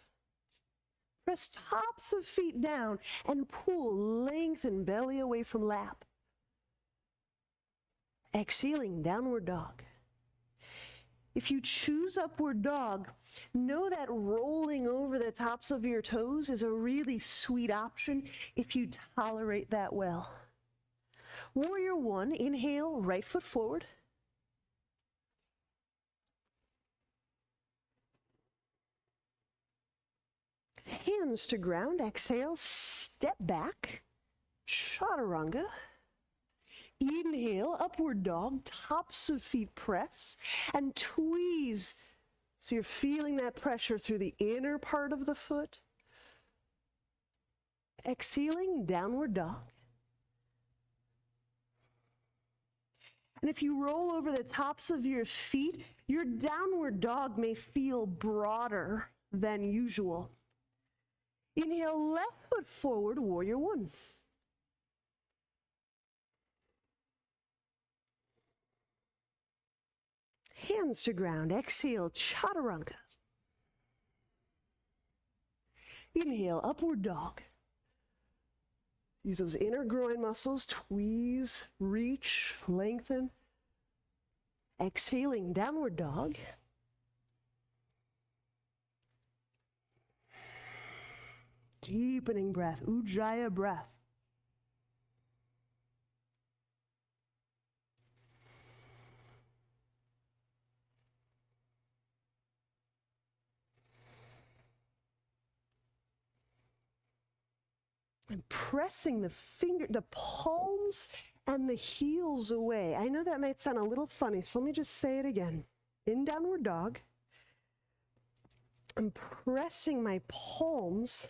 Press tops of feet down and pull, lengthen belly away from lap. Exhaling, downward dog. If you choose upward dog, know that rolling over the tops of your toes is a really sweet option if you tolerate that well. Warrior one, inhale, right foot forward. Hands to ground, exhale, step back, chaturanga. Inhale, upward dog, tops of feet press, and tweeze. So you're feeling that pressure through the inner part of the foot. Exhaling, downward dog. And if you roll over the tops of your feet, your downward dog may feel broader than usual. Inhale, left foot forward, warrior one. Hands to ground, exhale, chaturanga. Inhale, upward dog. Use those inner groin muscles, tweeze, reach, lengthen. Exhaling, downward dog. Deepening breath, Ujjayi breath. And pressing the palms and the heels away. I know that might sound a little funny, so let me just say it again. In downward dog, I'm pressing my palms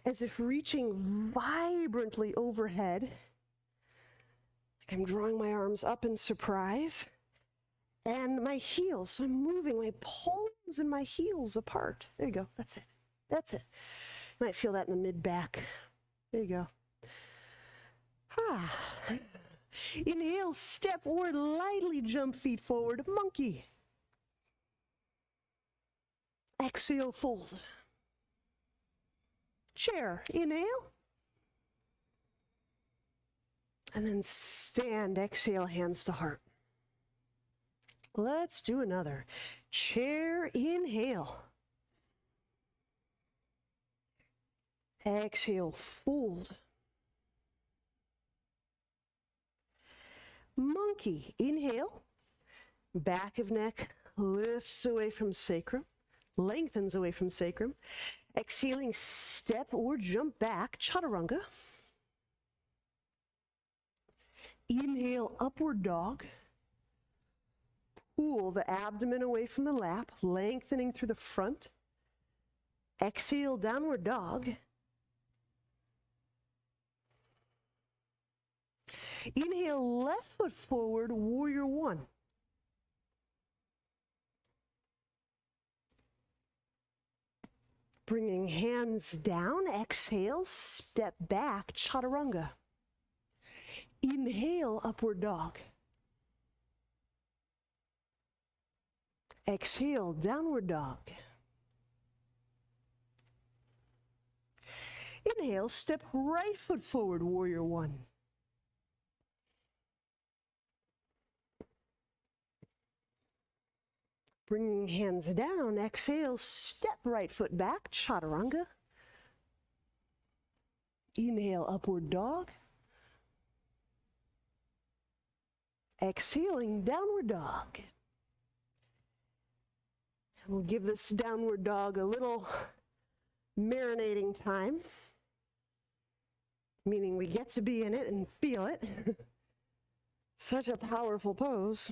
as if reaching vibrantly overhead. Like I'm drawing my arms up in surprise. And my heels, so I'm moving my palms and my heels apart. There you go, that's it. That's it. You might feel that in the mid-back. There you go. Inhale, step or lightly jump feet forward, monkey. Exhale, fold. Chair, inhale. And then stand, exhale, hands to heart. Let's do another. Chair, inhale. Exhale, fold. Monkey, inhale. Back of neck lifts away from sacrum, lengthens away from sacrum. Exhaling, step or jump back, chaturanga. Inhale, upward dog. Pull the abdomen away from the lap, lengthening through the front. Exhale, downward dog. Inhale, left foot forward, warrior one. Bringing hands down, exhale, step back, chaturanga. Inhale, upward dog. Exhale, downward dog. Inhale, step right foot forward, warrior one. Bringing hands down, exhale, step right foot back, chaturanga. Inhale, upward dog. Exhaling, downward dog. We'll give this downward dog a little marinating time, meaning we get to be in it and feel it. Such a powerful pose.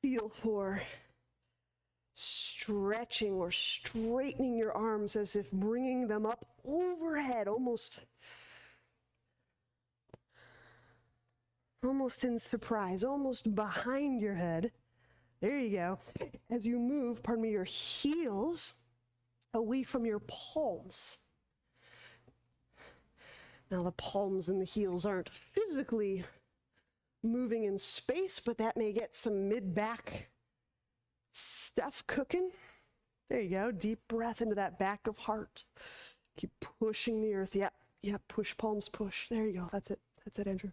Feel for stretching or straightening your arms as if bringing them up overhead, almost in surprise, almost behind your head. There you go. As you move, your heels away from your palms. Now the palms and the heels aren't physically moving in space, but that may get some mid-back stuff cooking. There you go. Deep breath into that back of heart. Keep pushing the earth. Yeah, push, palms, push. There you go. That's it, Andrew.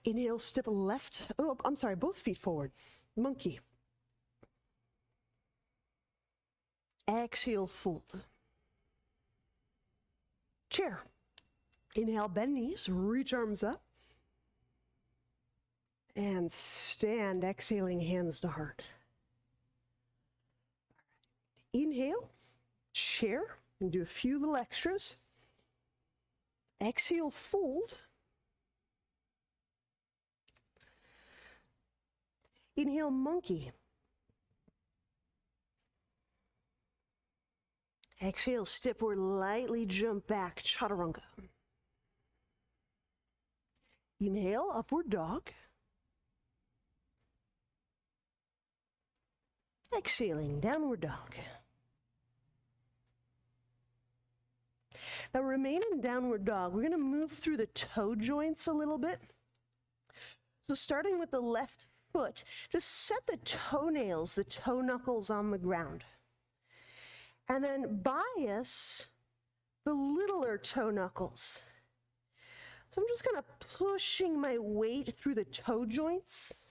Inhale, step left. Oh, I'm sorry, both feet forward. Monkey. Exhale, fold. Chair. Inhale, bend knees, reach arms up. And stand, exhaling, hands to heart. Inhale, chair, and do a few little extras. Exhale, fold. Inhale, monkey. Exhale, step or lightly jump back, chaturanga. Inhale, upward dog. Exhaling, downward dog. Now remain in downward dog. We're going to move through the toe joints a little bit. So starting with the left foot, just set the toenails, the toe knuckles on the ground. And then bias the littler toe knuckles. So I'm just kind of pushing my weight through the toe joints.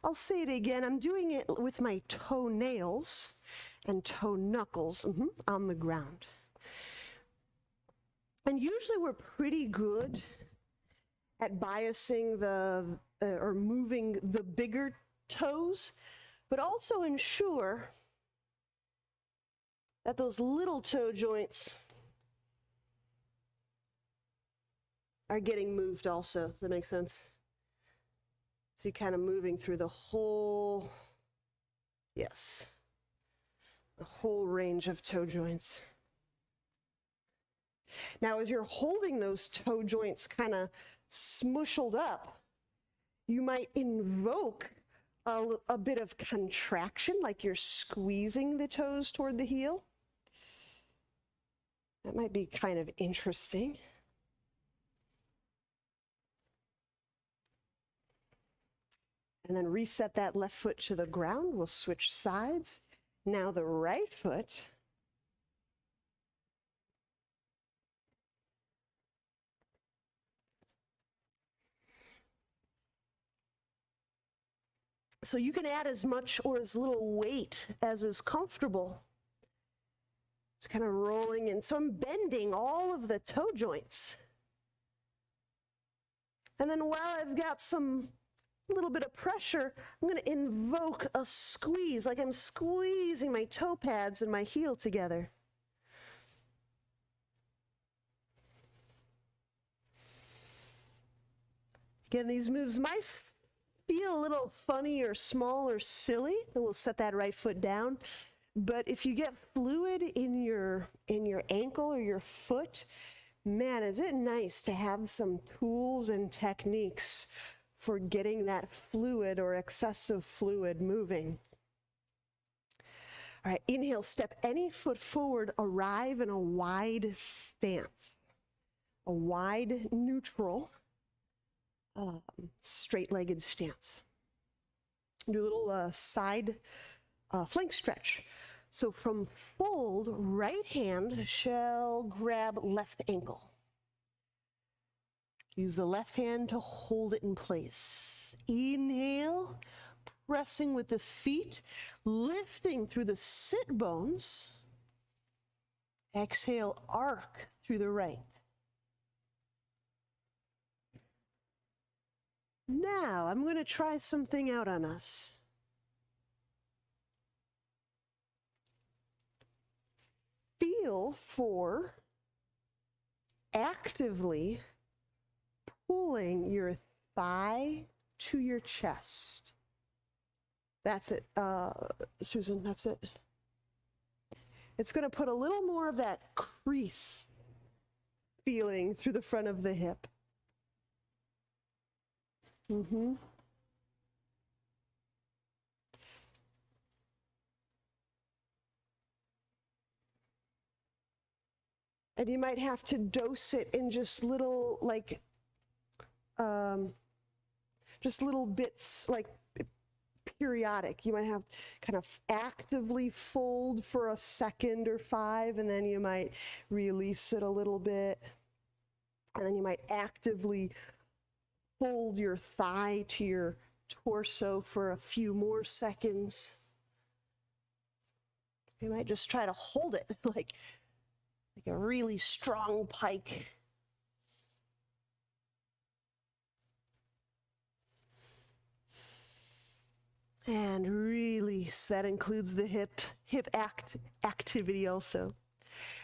I'll say it again. I'm doing it with my toenails and toe knuckles on the ground. And usually we're pretty good at biasing or moving the bigger toes, but also ensure that those little toe joints are getting moved also. Does that make sense? So you're kind of moving through the whole, the whole range of toe joints. Now, as you're holding those toe joints kind of smushed up, you might invoke a bit of contraction, like you're squeezing the toes toward the heel. That might be kind of interesting. And then reset that left foot to the ground. We'll switch sides. Now the right foot. So you can add as much or as little weight as is comfortable. It's kind of rolling in. So I'm bending all of the toe joints. And then while I've got a little bit of pressure, I'm going to invoke a squeeze, like I'm squeezing my toe pads and my heel together. Again, these moves might feel a little funny or small or silly, then we'll set that right foot down. But if you get fluid in your ankle or your foot, man, is it nice to have some tools and techniques for getting that fluid or excessive fluid moving. All right, inhale, step any foot forward, arrive in a wide stance, a wide neutral, straight-legged stance. Do a little side flank stretch. So from fold, right hand shall grab left ankle. Use the left hand to hold it in place. Inhale, pressing with the feet, lifting through the sit bones. Exhale, arc through the right. Now, I'm going to try something out on us. Feel for actively pulling your thigh to your chest. That's it, Susan, that's it. It's going to put a little more of that crease feeling through the front of the hip. Mm-hmm. And you might have to dose it in just little, like, just little bits, like periodic. You might have kind of actively fold for a second or 5, and then you might release it a little bit. And then you might actively fold your thigh to your torso for a few more seconds. You might just try to hold it like a really strong pike. And release. That includes the hip activity also.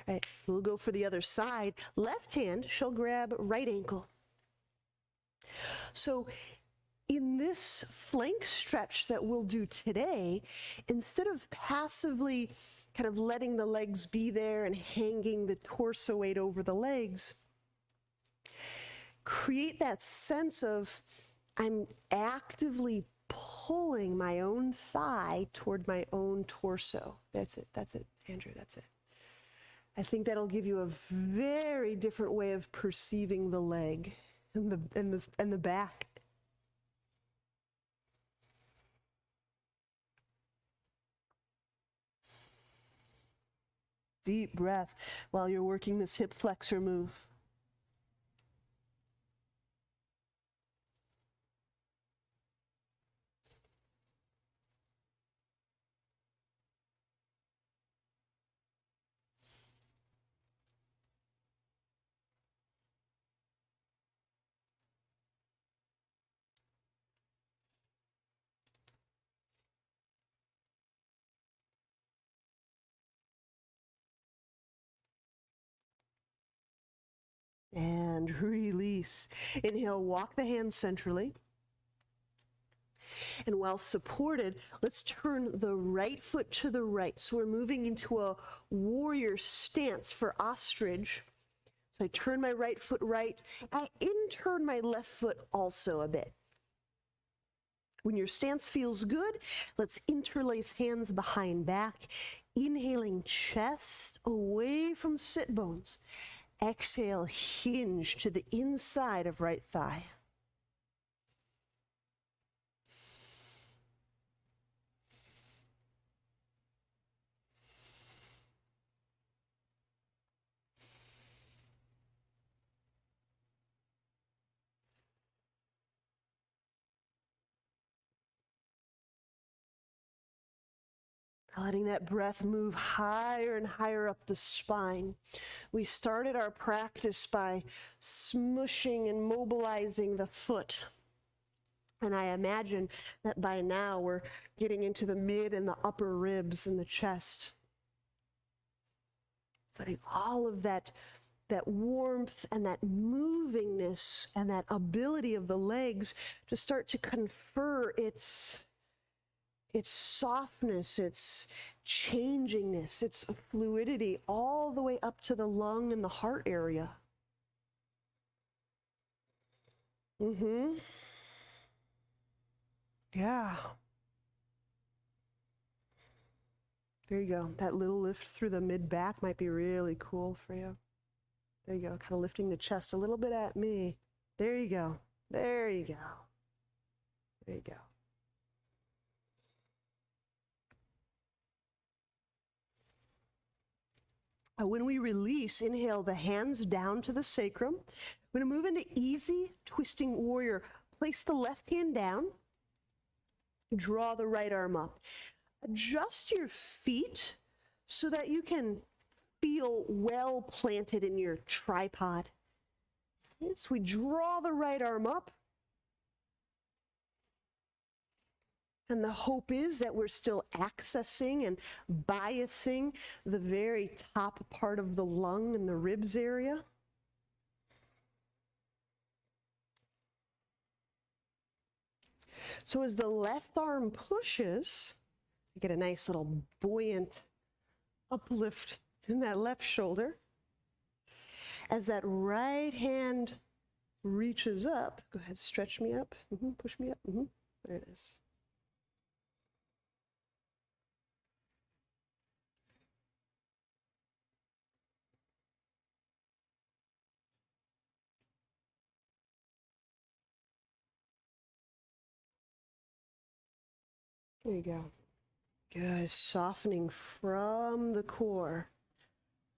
All right, so we'll go for the other side. Left hand shall grab right ankle. So in this flank stretch that we'll do today, instead of passively kind of letting the legs be there and hanging the torso weight over the legs, create that sense of I'm actively pulling my own thigh toward my own torso. That's it, Andrew, that's it. I think that'll give you a very different way of perceiving the leg and the back. Deep breath while you're working this hip flexor move. And release. Inhale, walk the hands centrally. And while supported, let's turn the right foot to the right. So we're moving into a warrior stance for ostrich. So I turn my right foot right. I in-turn my left foot also a bit. When your stance feels good, let's interlace hands behind back. Inhaling chest away from sit bones. Exhale, hinge to the inside of right thigh. Letting that breath move higher and higher up the spine. We started our practice by smushing and mobilizing the foot. And I imagine that by now we're getting into the mid and the upper ribs and the chest. Letting all of that warmth and that movingness and that ability of the legs to start to confer its softness, its changingness, its fluidity, all the way up to the lung and the heart area. Yeah. There you go. That little lift through the mid-back might be really cool for you. There you go. Kind of lifting the chest a little bit at me. There you go. There you go. There you go. When we release, inhale the hands down to the sacrum. We're going to move into easy twisting warrior. Place the left hand down. Draw the right arm up. Adjust your feet so that you can feel well planted in your tripod. So we draw the right arm up. And the hope is that we're still accessing and biasing the very top part of the lung and the ribs area. So as the left arm pushes, you get a nice little buoyant uplift in that left shoulder. As that right hand reaches up, go ahead, stretch me up, push me up, there it is. There you go. Good, softening from the core.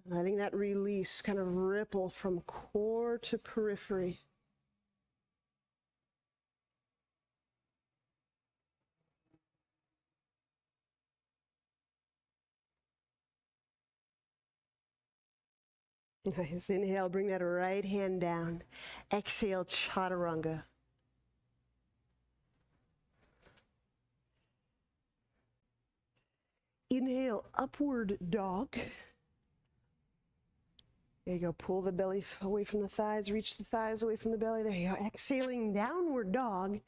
Letting that release kind of ripple from core to periphery. Nice. Inhale, bring that right hand down. Exhale, chaturanga. Inhale, upward dog. There you go. Pull the belly away from the thighs. Reach the thighs away from the belly. There you go. Exhaling, downward dog.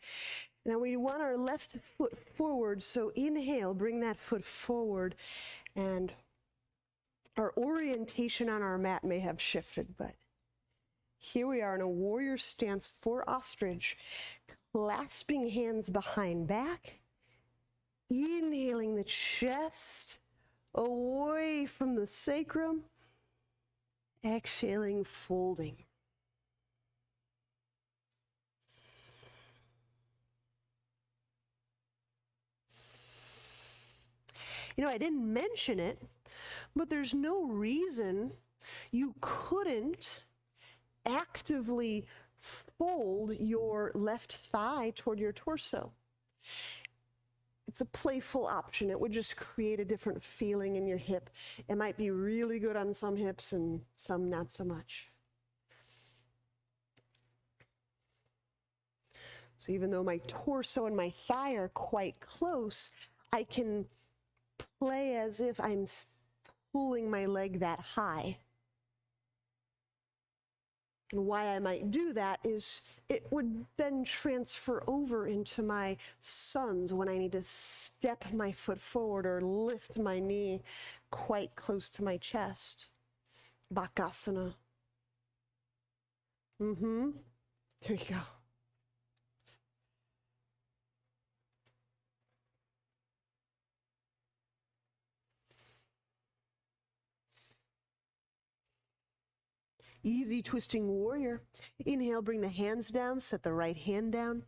Now we want our left foot forward. So inhale, bring that foot forward. And our orientation on our mat may have shifted, but here we are in a warrior stance for ostrich. Clasping hands behind back. Inhaling the chest away from the sacrum. Exhaling, folding. You know, I didn't mention it, but there's no reason you couldn't actively fold your left thigh toward your torso. It's a playful option. It would just create a different feeling in your hip. It might be really good on some hips and some not so much. So even though my torso and my thigh are quite close, I can play as if I'm pulling my leg that high. And why I might do that is it would then transfer over into my sons when I need to step my foot forward or lift my knee quite close to my chest. Bakasana. There you go. Easy twisting warrior. Inhale, bring the hands down, set the right hand down.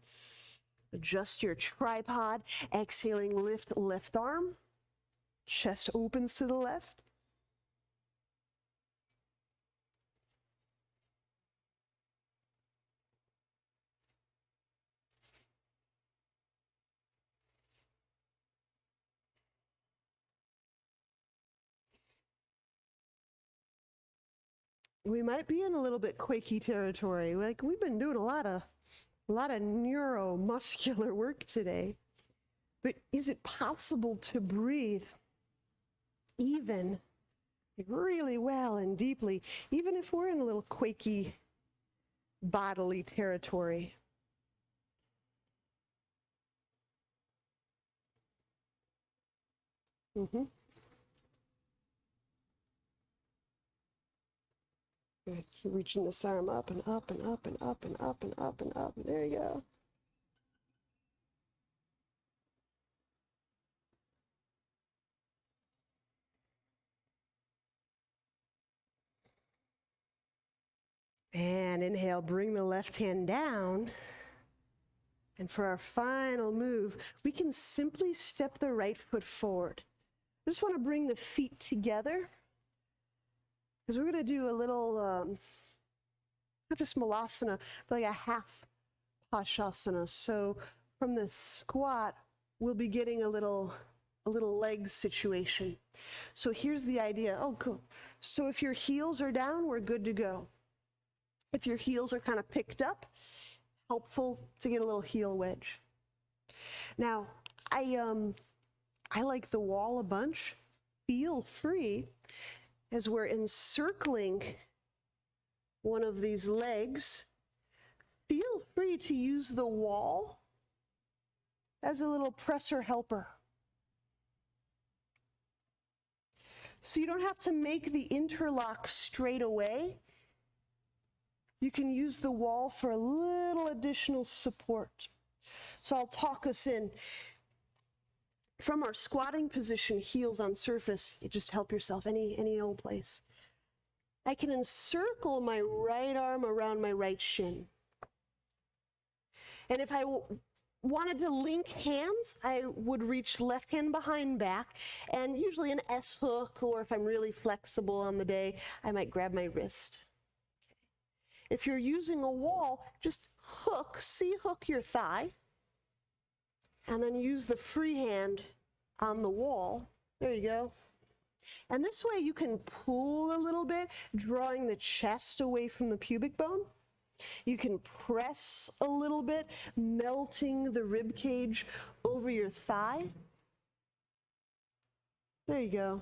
Adjust your tripod. Exhaling, lift left arm. Chest opens to the left. We might be in a little bit quaky territory. Like we've been doing a lot of neuromuscular work today. But is it possible to breathe even really well and deeply, even if we're in a little quaky bodily territory? Good. Keep reaching this arm up and up and up and up and up and up and up. There you go. And inhale, bring the left hand down. And for our final move, we can simply step the right foot forward. I just want to bring the feet together because we're going to do a little, not just malasana, but like a half Pashasana. So from the squat, we'll be getting a little leg situation. So here's the idea. Oh, cool. So if your heels are down, we're good to go. If your heels are kind of picked up, helpful to get a little heel wedge. Now, I like the wall a bunch. Feel free as we're encircling one of these legs. Feel free to use the wall as a little presser helper. So you don't have to make the interlock straight away. You can use the wall for a little additional support. So I'll talk us in. From our squatting position, heels on surface, you just help yourself any old place. I can encircle my right arm around my right shin. And if I wanted to link hands, I would reach left hand behind back, and usually an S hook, or if I'm really flexible on the day, I might grab my wrist. If you're using a wall, just hook, C-hook your thigh, and then use the free hand on the wall. There you go. And this way you can pull a little bit, drawing the chest away from the pubic bone. You can press a little bit, melting the rib cage over your thigh. There you go.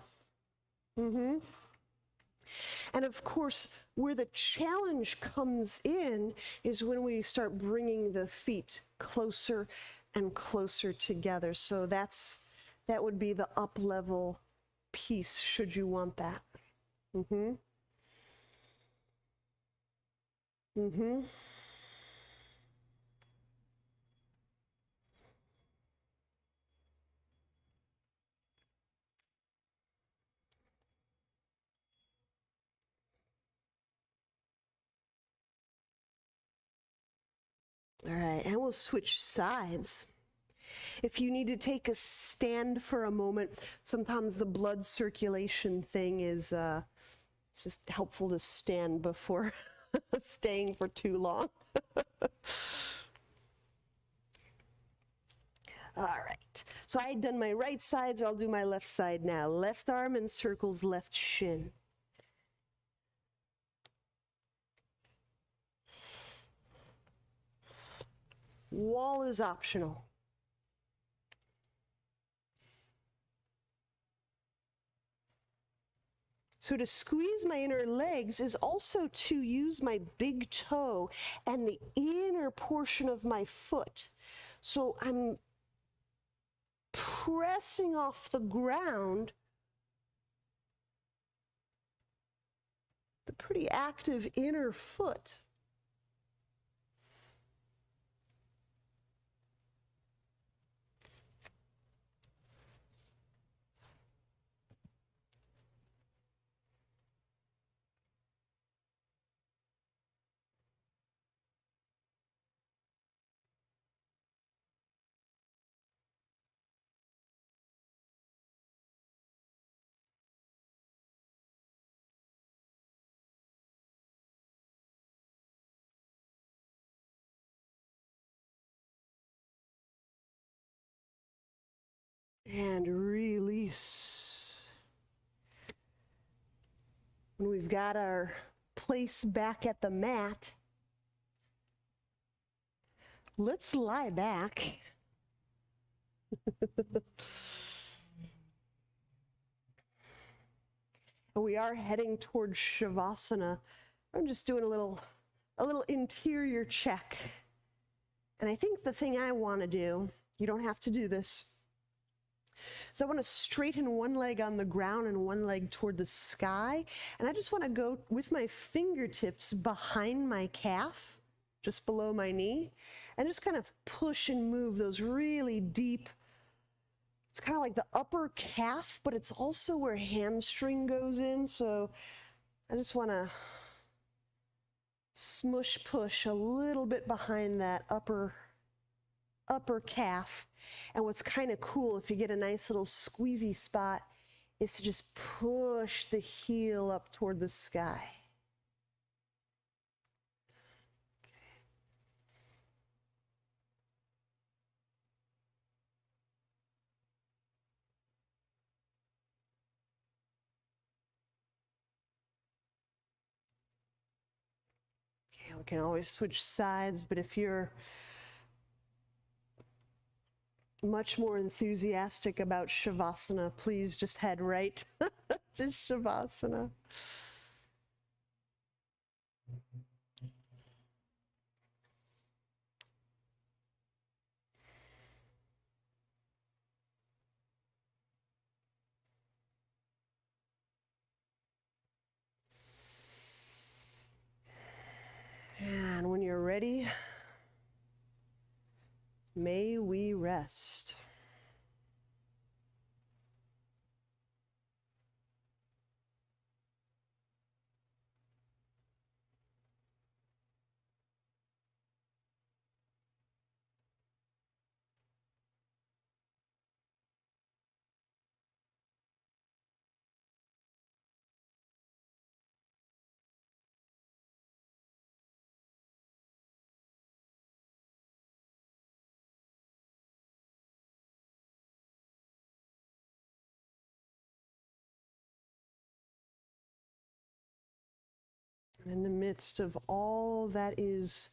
And of course, where the challenge comes in is when we start bringing the feet closer and closer together. So that would be the up level piece, should you want that. All right, and we'll switch sides. If you need to take a stand for a moment, sometimes the blood circulation thing is it's just helpful to stand before staying for too long. All right, so I had done my right side, so I'll do my left side now. Left arm encircles left shin. Wall is optional. So to squeeze my inner legs is also to use my big toe and the inner portion of my foot. So I'm pressing off the ground the pretty active inner foot. And release. When we've got our place back at the mat, let's lie back. And we are heading towards Shavasana. I'm just doing a little interior check. And I think the thing I want to do, you don't have to do this, so I want to straighten one leg on the ground and one leg toward the sky. And I just want to go with my fingertips behind my calf, just below my knee, and just kind of push and move those really deep. It's kind of like the upper calf, but it's also where hamstring goes in. So I just want to smush push a little bit behind that upper calf. And what's kind of cool, if you get a nice little squeezy spot, is to just push the heel up toward the sky. Okay, we can always switch sides, but if you're much more enthusiastic about Shavasana, please just head right to Shavasana. may we rest. In the midst of all that is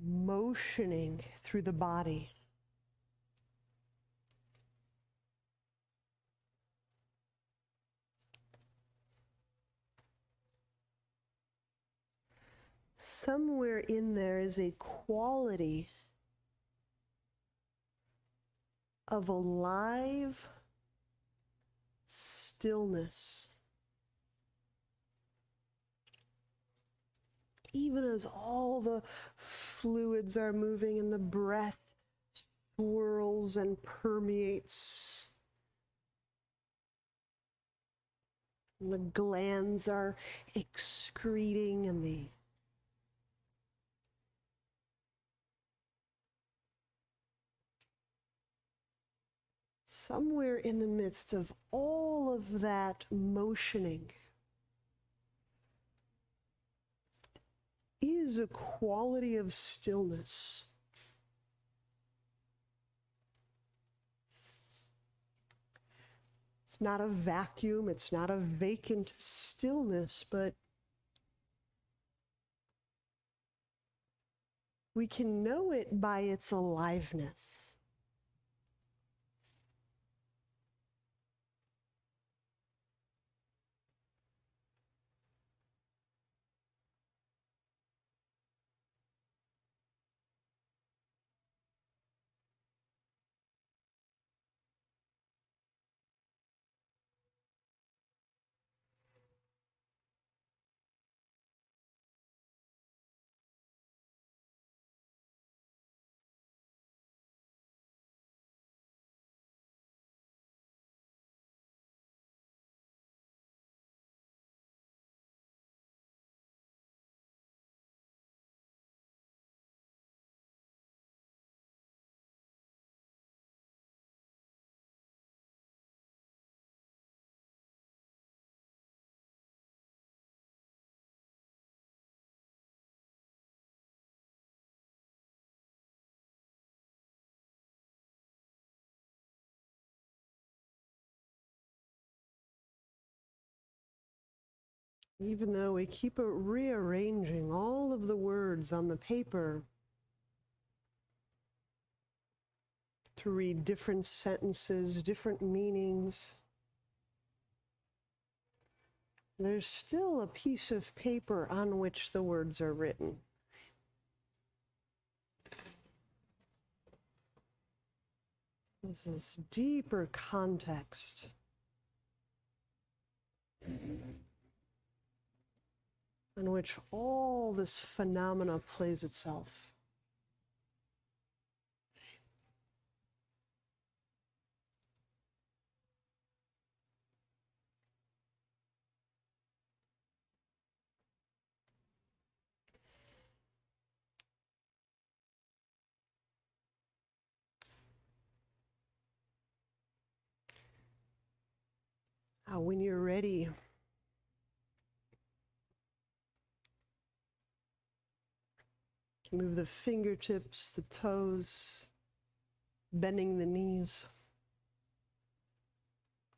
motioning through the body, somewhere in there is a quality of alive stillness. Even as all the fluids are moving and the breath swirls and permeates, and the glands are excreting, and somewhere in the midst of all of that motioning is a quality of stillness. It's not a vacuum, it's not a vacant stillness, but we can know it by its aliveness. Even though we keep rearranging all of the words on the paper to read different sentences, different meanings, there's still a piece of paper on which the words are written. This is deeper context. In which all this phenomena plays itself. When you're ready, move the fingertips, the toes, bending the knees.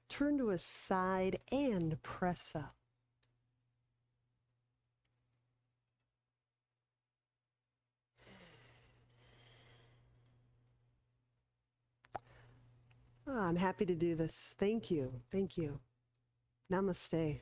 Turn to a side and press up. I'm happy to do this. Thank you. Thank you. Namaste.